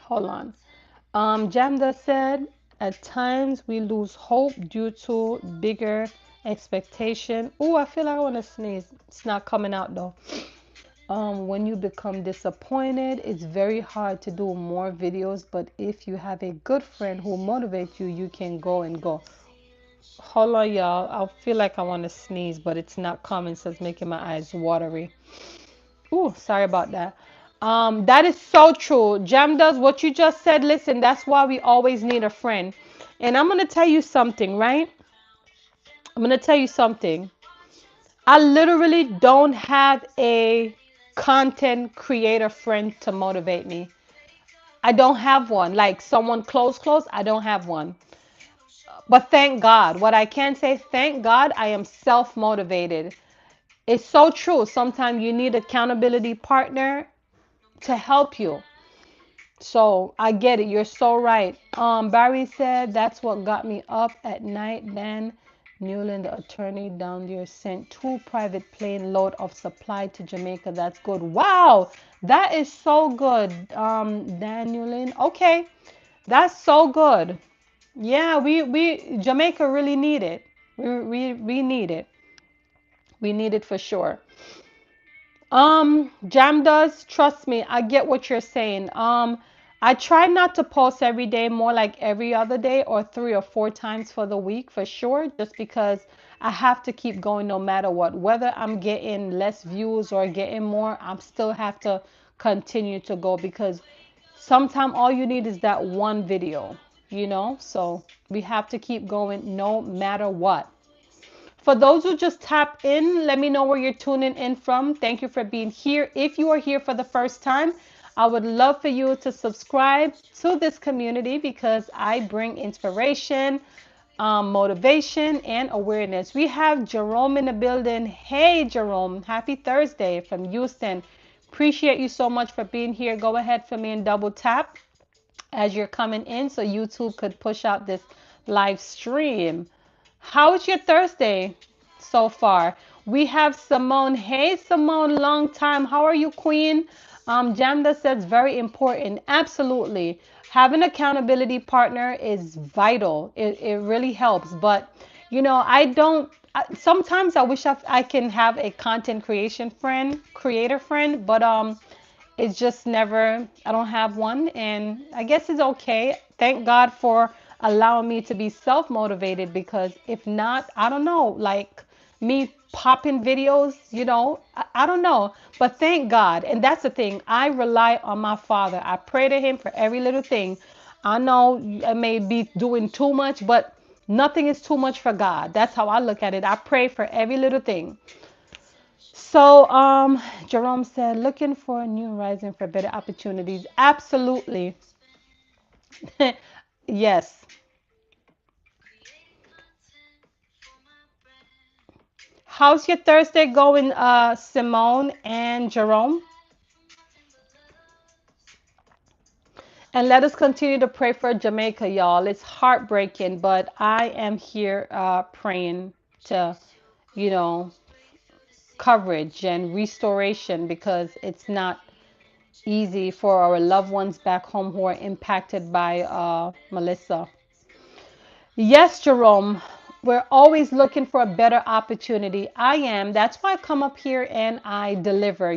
Hold on. Jamda said, at times we lose hope due to bigger expectation. Ooh, I feel like I want to sneeze. It's not coming out though. When you become disappointed, it's very hard to do more videos, but if you have a good friend who motivates you, you can go and go. Hold on, y'all. I feel like I want to sneeze, but it's not coming, so it's making my eyes watery. Ooh, sorry about that. That is so true. Jam does what you just said. Listen, that's why we always need a friend. And I'm gonna tell you something, right? I'm gonna tell you something. I literally don't have a content creator friend to motivate me. I don't have one. Like someone close, I don't have one. But thank God. What I can say, thank God I am self-motivated. It's so true. Sometimes you need accountability partner to help you. So I get it. You're so right. Barry said that's what got me up at night. Then Newland, the attorney down there, sent 2 private plane load of supply to Jamaica. That's good. Wow, that is so good. Dan Newland. Okay, that's so good. Yeah, we Jamaica really need it. We need it. We need it for sure. Jam does, trust me, I get what you're saying. I try not to post every day, more like every other day or 3 or 4 times for the week for sure, just because I have to keep going no matter what. Whether I'm getting less views or getting more, I'm still have to continue to go because sometimes all you need is that one video. So we have to keep going no matter what. For those who just tap in, let me know where you're tuning in from. Thank you for being here. If you are here for the first time, I would love for you to subscribe to this community because I bring inspiration, motivation, and awareness. We have Jerome in the building. Hey, Jerome. Happy Thursday from Houston. Appreciate you so much for being here. Go ahead for me and double tap as you're coming in so YouTube could push out this live stream. How is your Thursday so far? We have Simone. Hey, Simone, long time. How are you, Queen? Jamda says very important. Absolutely. Having accountability partner is vital. It really helps. But, I don't. Sometimes I wish I can have a content creator friend, but it's just never, I don't have one. And I guess it's okay. Thank God for allowing me to be self motivated because if not, I don't know, like me popping videos, I don't know. But thank God. And that's the thing. I rely on my Father. I pray to Him for every little thing. I know I may be doing too much, but nothing is too much for God. That's how I look at it. I pray for every little thing. So, Jerome said, looking for a new horizon for better opportunities. Absolutely. Yes. How's your Thursday going, Simone and Jerome? And let us continue to pray for Jamaica, y'all. It's heartbreaking, but I am here praying to, you know, coverage and restoration because it's not easy for our loved ones back home who are impacted by Melissa. Yes, Jerome, we're always looking for a better opportunity. I am. That's why I come up here and I deliver.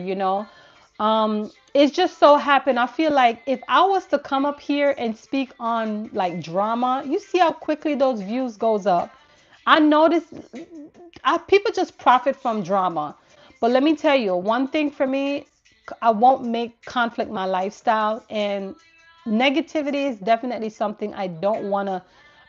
It's just so happened. I feel like if I was to come up here and speak on like drama, you see how quickly those views goes up. I notice people just profit from drama. But let me tell you, one thing for me, I won't make conflict my lifestyle, and negativity is definitely something I don't want to.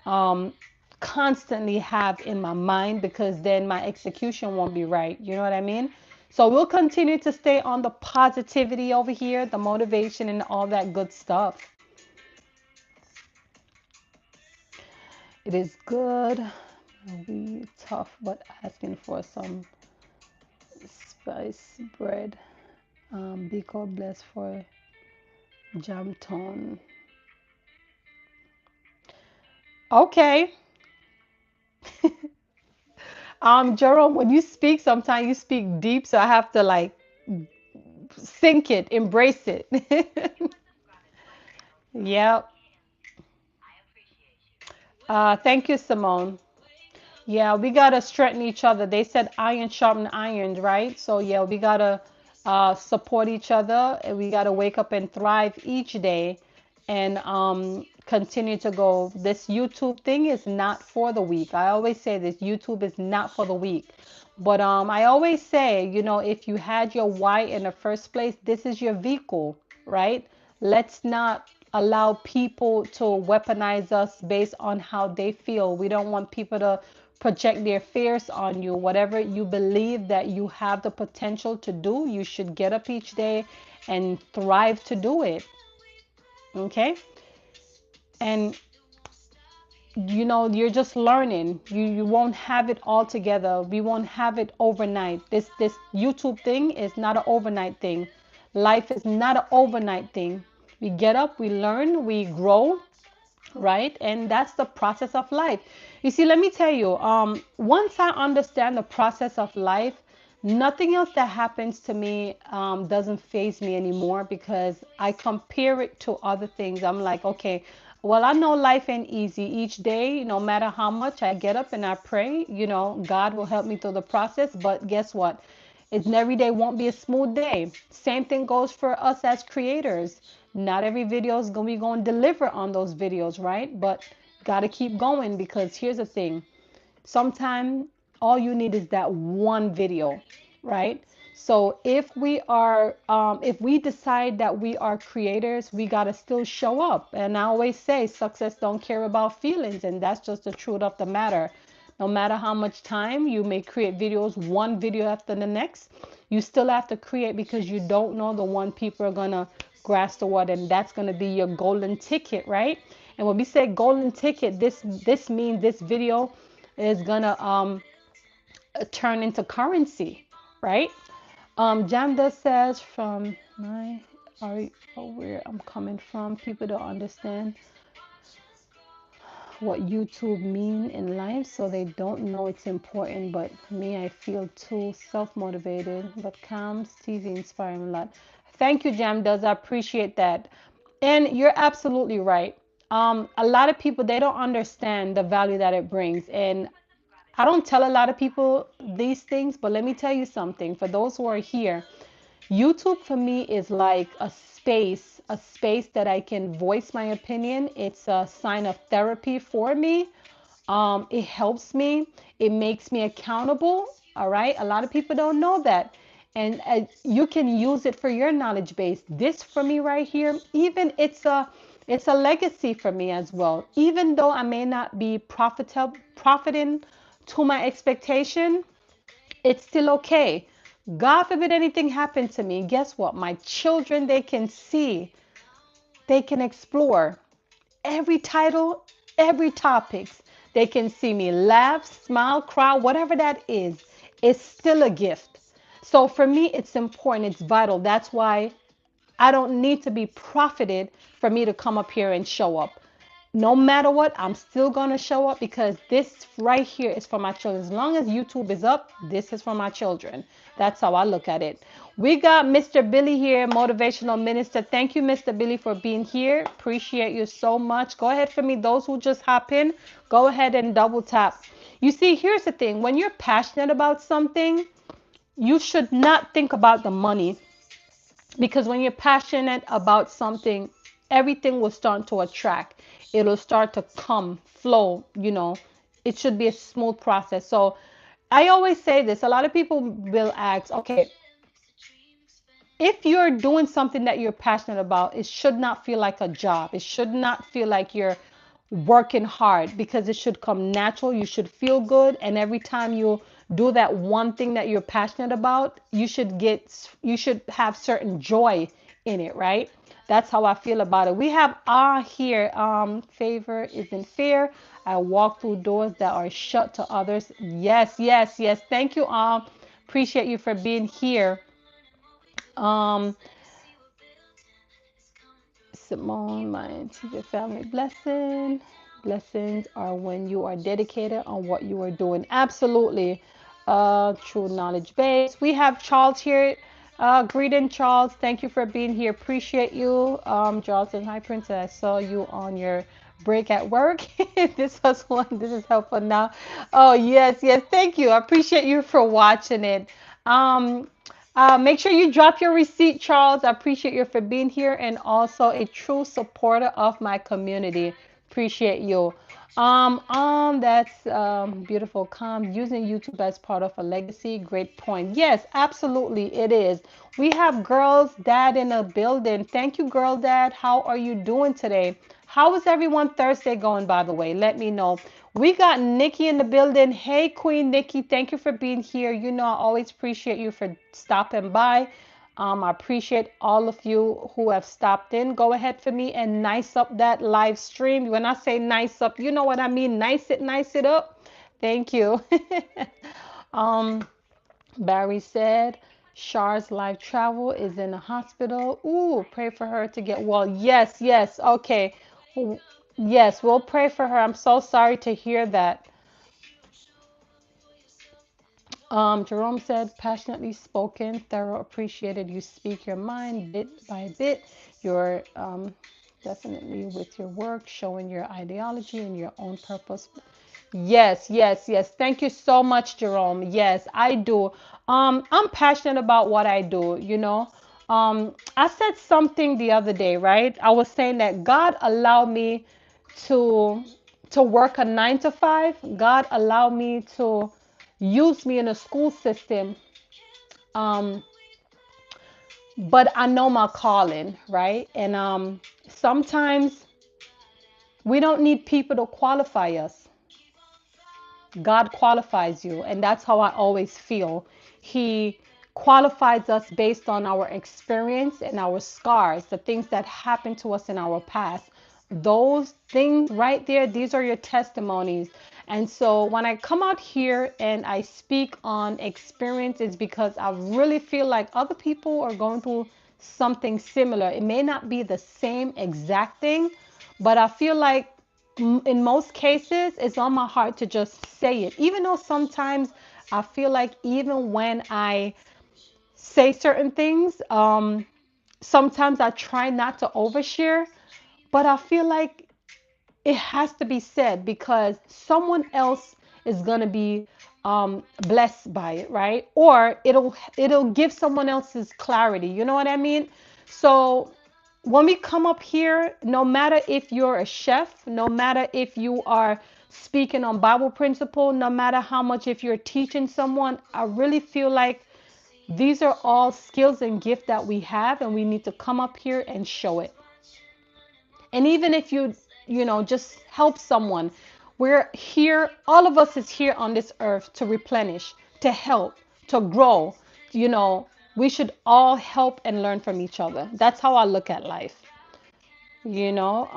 um, constantly have in my mind, because then my execution won't be right. You know what I mean? So we'll continue to stay on the positivity over here, the motivation, and all that good stuff. It is good. We tough, but asking for some spice bread. Be God bless for jam tone. Okay. Jerome, when you speak, sometimes you speak deep, so I have to like sink it, embrace it. Yep. Thank you, Simone. Yeah, we gotta strengthen each other. They said iron sharpen iron, right? So yeah, we gotta support each other, and we gotta wake up and thrive each day, and continue to go. This YouTube thing is not for the weak. I always say this: YouTube is not for the weak. But I always say, if you had your why in the first place, this is your vehicle, right? Let's not allow people to weaponize us based on how they feel. We don't want people to project their fears on you. Whatever you believe that you have the potential to do, you should get up each day and thrive to do it. Okay? And you're just learning. You won't have it all together. We won't have it overnight. This YouTube thing is not an overnight thing. Life is not an overnight thing. We get up, we learn, we grow, right? And that's the process of life. You see, let me tell you, once I understand the process of life, nothing else that happens to me doesn't faze me anymore, because I compare it to other things. I'm like, okay, well, I know life ain't easy. Each day, no matter how much I get up and I pray, God will help me through the process. But guess what? It's every day won't be a smooth day. Same thing goes for us as creators. Not every video is going to be going to deliver on those videos, right? But got to keep going, because here's the thing. Sometimes all you need is that one video, right? So if we decide that we are creators, we got to still show up. And I always say success don't care about feelings. And that's just the truth of the matter. No matter how much time you may create videos, one video after the next, you still have to create, because you don't know the one people are going to grasp the word. And that's going to be your golden ticket, right? And when we say golden ticket, this means this video is gonna turn into currency, right? Jamda says, from my are where I'm coming from, people don't understand what YouTube mean in life, so they don't know it's important. But me, I feel too self-motivated. But Camz TV inspiring a lot. Thank you, Jamdas. I appreciate that. And you're absolutely right. A lot of people, they don't understand the value that it brings. And I don't tell a lot of people these things, but let me tell you something. For those who are here, YouTube for me is like a space that I can voice my opinion. It's a sign of therapy for me. It helps me. It makes me accountable. All right. A lot of people don't know that. And you can use it for your knowledge base. This for me right here, even it's a legacy for me as well. Even though I may not be profiting to my expectation, it's still okay. God forbid anything happen to me. Guess what? My children, they can see, they can explore every title, every topics. They can see me laugh, smile, cry, whatever that is. It's still a gift. So for me, it's important. It's vital. That's why I don't need to be profited for me to come up here and show up. No matter what, I'm still going to show up, because this right here is for my children. As long as YouTube is up, this is for my children. That's how I look at it. We got Mr. Billy here, motivational minister. Thank you, Mr. Billy, for being here. Appreciate you so much. Go ahead for me. Those who just hop in, go ahead and double tap. You see, here's the thing. When you're passionate about something, you should not think about the money, because when you're passionate about something, everything will start to attract. It'll start to come, flow. It should be a smooth process. So I always say this. A lot of people will ask, okay, if you're doing something that you're passionate about, it should not feel like a job. It should not feel like you're working hard, because it should come natural. You should feel good. And every time you do that one thing that you're passionate about, you should have certain joy in it, right? That's how I feel about it. We have here, favor isn't fair. I walk through doors that are shut to others. Yes, yes, yes. Thank you. Appreciate you for being here. Um, Simone, my TV family blessing. Blessings are when you are dedicated on what you are doing. Absolutely. True knowledge base. We have Charles here. Greeting, Charles. Thank you for being here. Appreciate you. Charles and hi, Princess. I saw you on your break at work. This was one. This is helpful now. Oh, yes, yes. Thank you. I appreciate you for watching it. Um, make sure you drop your receipt, Charles. I appreciate you for being here and also a true supporter of my community. Appreciate you. That's beautiful. Using YouTube as part of a legacy. Great point. Yes, absolutely, it is. We have Girls Dad in the building. Thank you, Girl Dad. How are you doing today? How is everyone Thursday going, by the way? Let me know. We got Nikki in the building. Hey, Queen Nikki, thank you for being here. You know, I always appreciate you for stopping by. I appreciate all of you who have stopped in. Go ahead for me and nice up that live stream. When I say nice up, you know what I mean. Nice it up. Thank you. um, Barry said, Char's life travel is in the hospital. Ooh, pray for her to get well. Yes, yes. Okay. Yes, we'll pray for her. I'm so sorry to hear that. Jerome said, passionately spoken, thorough, appreciated. You speak your mind bit by bit. You're definitely with your work, showing your ideology and your own purpose. Yes, yes, yes. Thank you so much, Jerome. Yes, I do. I'm passionate about what I do, you know. I said something the other day, right? I was saying that God allowed me to work a 9 to 5. God allowed me to use me in a school system. Um, but I know my calling, right? And sometimes we don't need people to qualify us. God qualifies you, and that's how I always feel. He qualifies us based on our experience and our scars, the things that happened to us in our past. Those things right there, these are your testimonies. And so when I come out here and I speak on experience, it's because I really feel like other people are going through something similar. It may not be the same exact thing, but I feel like in most cases, it's on my heart to just say it. Even though sometimes I feel like even when I say certain things, sometimes I try not to overshare, but I feel like it has to be said because someone else is gonna be blessed by it, right? Or it'll give someone else's clarity. You know what I mean? So when we come up here, no matter if you're a chef, no matter if you are speaking on Bible principle, no matter how much if you're teaching someone, I really feel like these are all skills and gifts that we have, and we need to come up here and show it. And even if just help someone, we're here, all of us is here on this earth to replenish, to help, to grow. You know, we should all help and learn from each other. That's how I look at life. You know,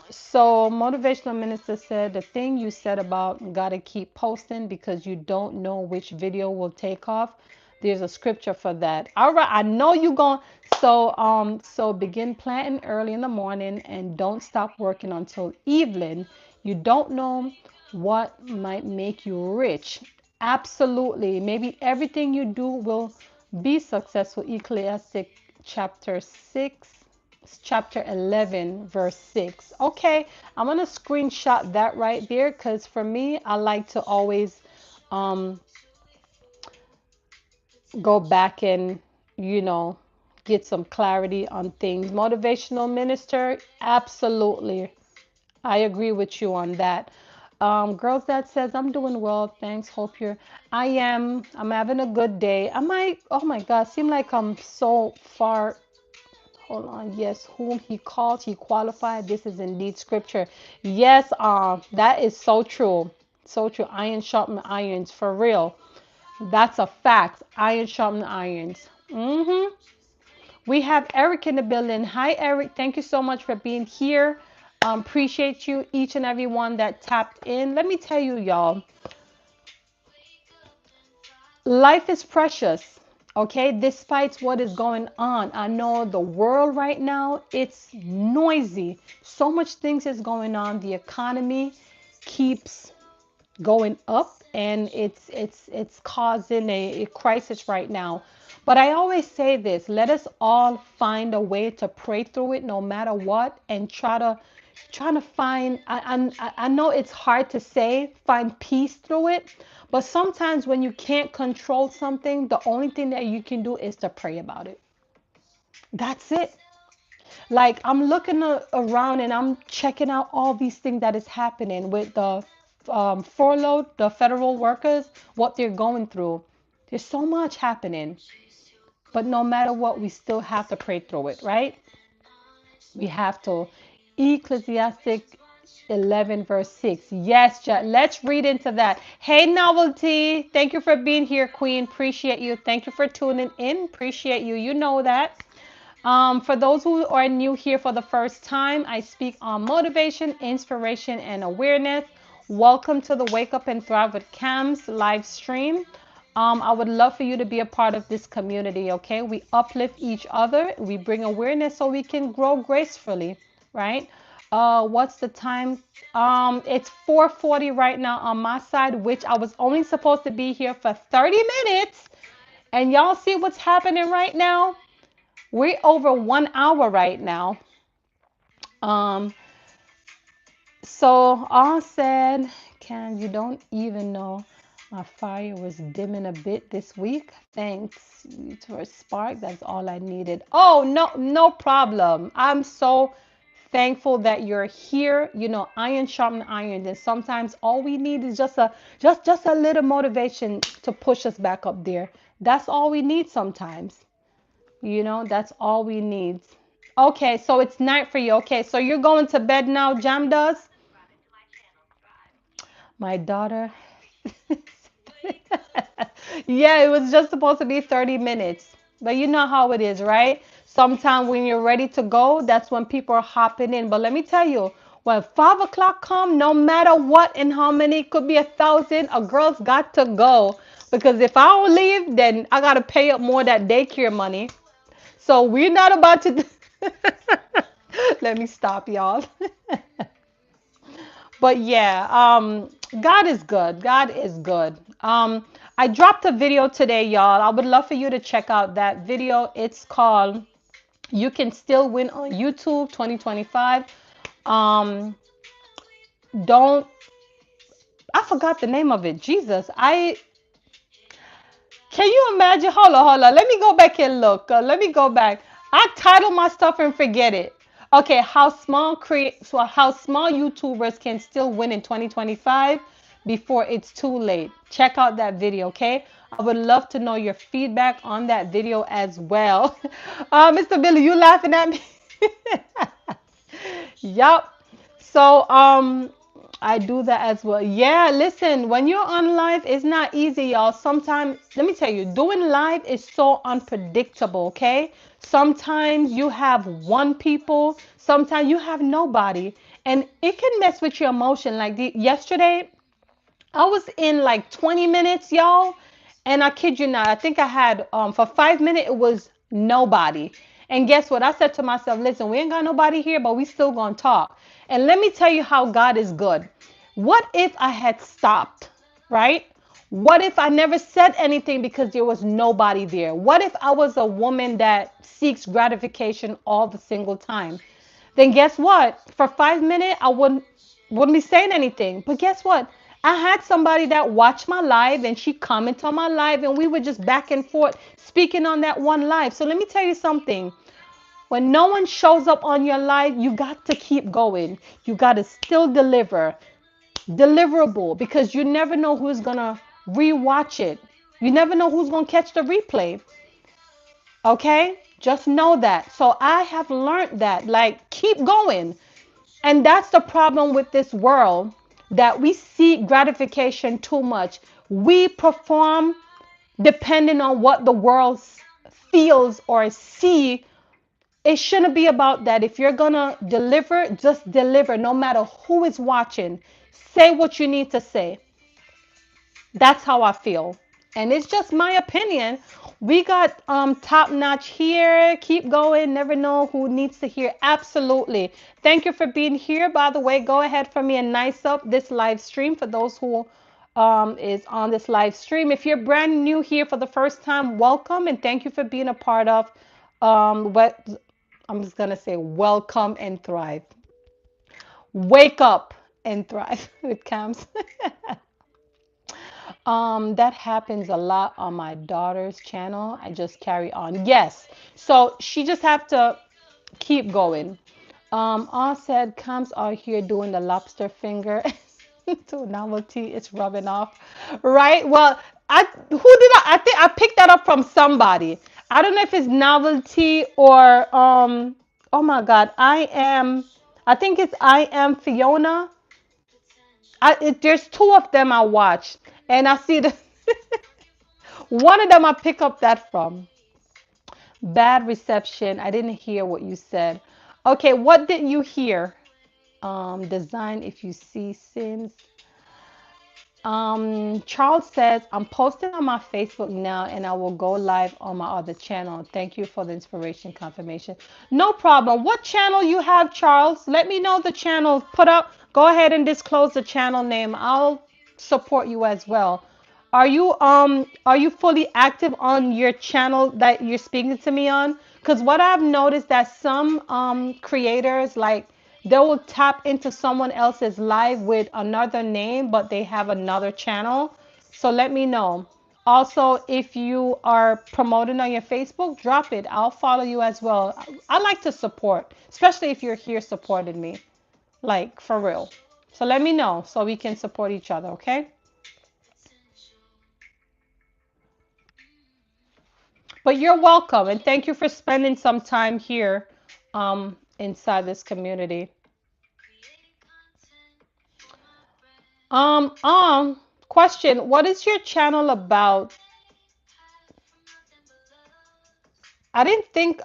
so motivational minister said the thing you said about gotta keep posting because you don't know which video will take off. There's a scripture for that. All right, I know you going. So begin planting early in the morning and don't stop working until evening. You don't know what might make you rich. Absolutely. Maybe everything you do will be successful. Ecclesiastic chapter 6, chapter 11, verse 6. Okay, I'm going to screenshot that right there because for me, I like to always go back and, you know, get some clarity on things. Motivational minister, absolutely. I agree with you on that. Girls that says, I'm doing well. Thanks. Hope you're, I am. I'm having a good day. I might, oh my God, seem like I'm so far. hold on. Yes, whom he called, he qualified. This is indeed scripture. Yes, that is so true. So true. Iron sharpen irons for real. That's a fact. Iron sharpen irons. We have Eric in the building. Hi, Eric. Thank you so much for being here. Appreciate you, each and every one that tapped in. Let me tell you, y'all, life is precious. Okay, despite what is going on, I know the world right now, it's noisy. So much things is going on. The economy keeps going up, and it's causing a crisis right now. But I always say this: let us all find a way to pray through it, no matter what, and trying to find. I know it's hard to say find peace through it, but sometimes when you can't control something, the only thing that you can do is to pray about it. That's it. Like I'm looking around and I'm checking out all these things that is happening with the furlough, the federal workers, what they're going through. There's so much happening, but no matter what, we still have to pray through it, right? We have to. Ecclesiastic 11 verse 6. Yes, let's read into that. Hey, Novelty. Thank you for being here, Queen. Appreciate you. Thank you for tuning in. Appreciate you. You know that. For those who are new here for the first time, I speak on motivation, inspiration, and awareness. Welcome to the Wake Up and Thrive with Camz live stream. I would love for you to be a part of this community, okay? We uplift each other, we bring awareness so we can grow gracefully, right? What's the time? It's 4:40 right now on my side, which I was only supposed to be here for 30 minutes. And y'all see what's happening right now? We're over 1 hour right now. Um, so all said, Can you don't even know my fire was dimming a bit this week. Thanks for a spark. That's all I needed. Oh, no, no problem. I'm so thankful that you're here. You know, iron sharpen iron. And sometimes all we need is just a little motivation to push us back up there. That's all we need sometimes. You know, that's all we need. Okay, so it's night for you. Okay, so you're going to bed now, Jam does? My daughter. Yeah, it was just supposed to be 30 minutes. But you know how it is, right? Sometimes when you're ready to go, that's when people are hopping in. But let me tell you, when 5 o'clock come, no matter what and how many, it could be 1,000, a girl's got to go. Because if I don't leave, then I gotta pay up more that daycare money. So we're not about to. Let me stop, y'all. But yeah, God is good. God is good. I dropped a video today, y'all. I would love for you to check out that video. It's called "You Can Still Win on YouTube 2025." Um, don't I forgot the name of it. Jesus, I can you imagine? Hold on. Let me go back and look. Let me go back. I title my stuff and forget it. Okay, how small YouTubers can still win in 2025 before it's too late. Check out that video, okay? I would love to know your feedback on that video as well. Mr. Billy, you laughing at me? Yup. So I do that as well. Yeah, listen, when you're on live, it's not easy, y'all. Sometimes, let me tell you, doing live is so unpredictable, okay? Sometimes you have one people, sometimes you have nobody, and it can mess with your emotion. Like yesterday, I was in like 20 minutes, y'all. And I kid you not, I think I had for 5 minutes it was nobody. And guess what? I said to myself, listen, we ain't got nobody here, but we still gonna talk. And let me tell you how God is good. What if I had stopped, right? What if I never said anything because there was nobody there? What if I was a woman that seeks gratification all the single time? Then guess what? For 5 minutes, I wouldn't be saying anything. But guess what? I had somebody that watched my live and she commented on my live and we were just back and forth speaking on that one live. So let me tell you something. When no one shows up on your live, you got to keep going. You got to still deliverable, because you never know who's going to rewatch it. You never know who's going to catch the replay. Okay? Just know that. So I have learned that, like, keep going. And that's the problem with this world, that we seek gratification too much. We perform depending on what the world feels or see. It shouldn't be about that. If you're gonna deliver, just deliver, no matter who is watching. Say what you need to say. That's how I feel. And it's just my opinion. We got top notch here. Keep going. Never know who needs to hear. Absolutely. Thank you for being here. By the way, go ahead for me and nice up this live stream for those who is on this live stream. If you're brand new here for the first time, welcome and thank you for being a part of what I'm just gonna say, welcome and thrive. Wake up and thrive with Camz. That happens a lot on my daughter's channel. I just carry on. Yes. So she just have to keep going. All said, comes out here doing the lobster finger to novelty. It's rubbing off, right? Well, I think I picked that up from somebody. I don't know if it's novelty or Oh my God, I am. I think it's I am Fiona. There's two of them I watched, and I see the one of them I pick up that from. Bad reception. I didn't hear what you said. Okay, what did you hear? Design if you see sins. Charles says, I'm posting on my Facebook now and I will go live on my other channel. Thank you for the inspiration confirmation. No problem. What channel you have, Charles? Let me know the channel. Go ahead and disclose the channel name. I'll support you as well. Are you fully active on your channel that you're speaking to me on? Because what I've noticed that some creators, like, they will tap into someone else's live with another name, but they have another channel. So let me know. Also, if you are promoting on your Facebook, drop it. I'll follow you as well. I like to support, especially if you're here supporting me, like for real. So let me know so we can support each other, okay? But you're welcome, and thank you for spending some time here inside this community. Um, um, Question, what is your channel about? I didn't think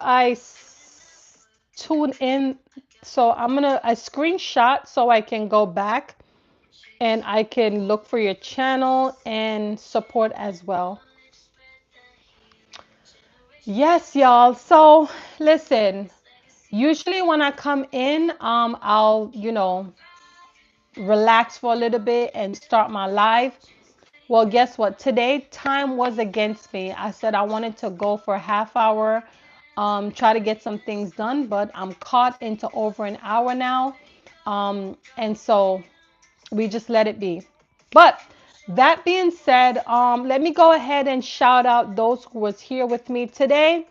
tune in, so I screenshot so I can go back and I can look for your channel and support as well. Yes, y'all. So listen, usually when I come in, I'll, relax for a little bit and start my live. Well, guess what? Today, time was against me. I said I wanted to go for a half hour, try to get some things done, but I'm caught into over an hour now. And so we just let it be. But that being said, let me go ahead and shout out those who was here with me today.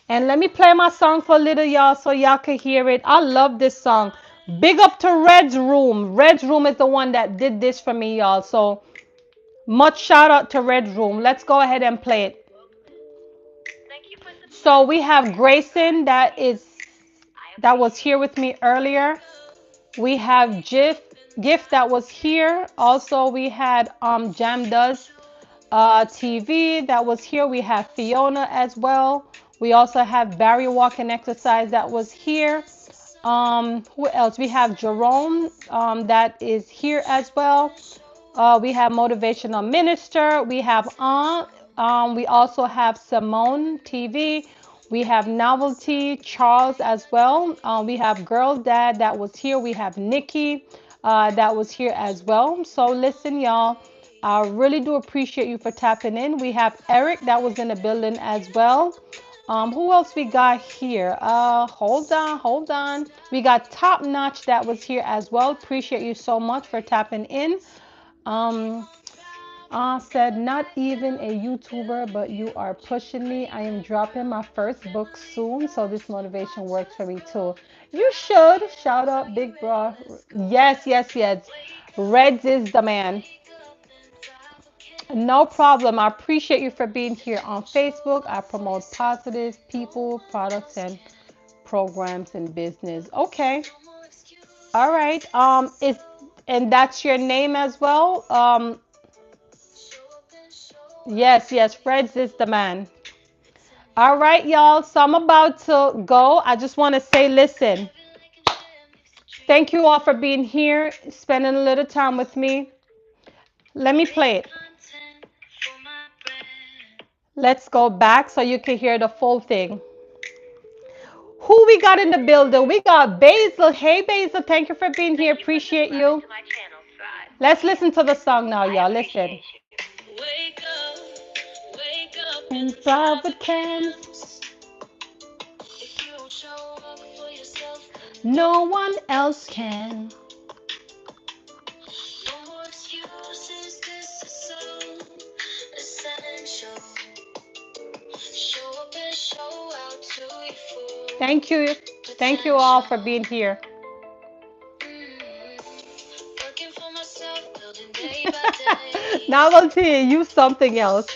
And let me play my song for a little, y'all, so y'all can hear it. I love this song. Big up to Red's Room. Red's Room is the one that did this for me, y'all. So much shout out to Red Room. Let's go ahead and play it. So we have Grayson that was here with me earlier. We have Gift that was here. Also we had Jam Does TV that was here. We have Fiona as well. We also have Barry Walk and Exercise that was here. Who else? We have Jerome that is here as well. We have Motivational Minister. We have Aunt. We also have Simone TV. We have Novelty Charles as well. We have Girl Dad that was here. We have Nikki that was here as well. So listen, y'all. I really do appreciate you for tapping in. We have Eric that was in the building as well. Who else we got here? Hold on. We got Top Notch that was here as well. Appreciate you so much for tapping in. Um, said, not even a YouTuber, but you are pushing me. I am dropping my first book soon, so this motivation works for me too. You should. Shout out, big bro. Yes, yes, yes. Reds is the man. No problem. I appreciate you for being here on Facebook. I promote positive people, products, and programs in business. Okay. All right. Is and that's your name as well? Yes, yes. Freds is the man. All right, y'all. So I'm about to go. I just want to say, listen, thank you all for being here, spending a little time with me. Let me play it. Let's go back so you can hear the full thing. Who we got in the building? We got Basil. Hey, Basil. Thank you for being here. Appreciate you. Let's listen to the song now, y'all. Listen. In private camps, no one else can. Thank you. Thank you all for being here. Now I'm going to you something else.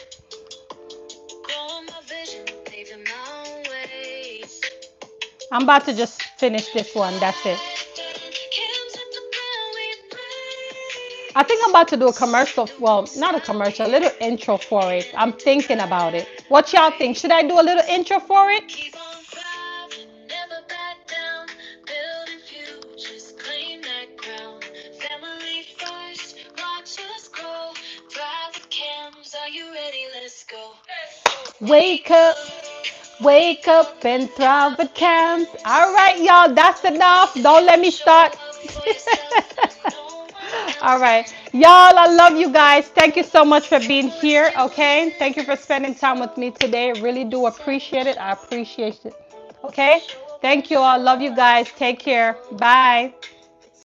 I'm about to just finish this one. That's it. I think I'm about to do a commercial. Well, not a commercial, a little intro for it. I'm thinking about it. What y'all think? Should I do a little intro for it? Wake up, wake up and thrive at Camz. All right, y'all, that's enough. Don't let me start. All right. Y'all, I love you guys. Thank you so much for being here. Okay. Thank you for spending time with me today. Really do appreciate it. I appreciate it. Okay. Thank you all. Love you guys. Take care. Bye.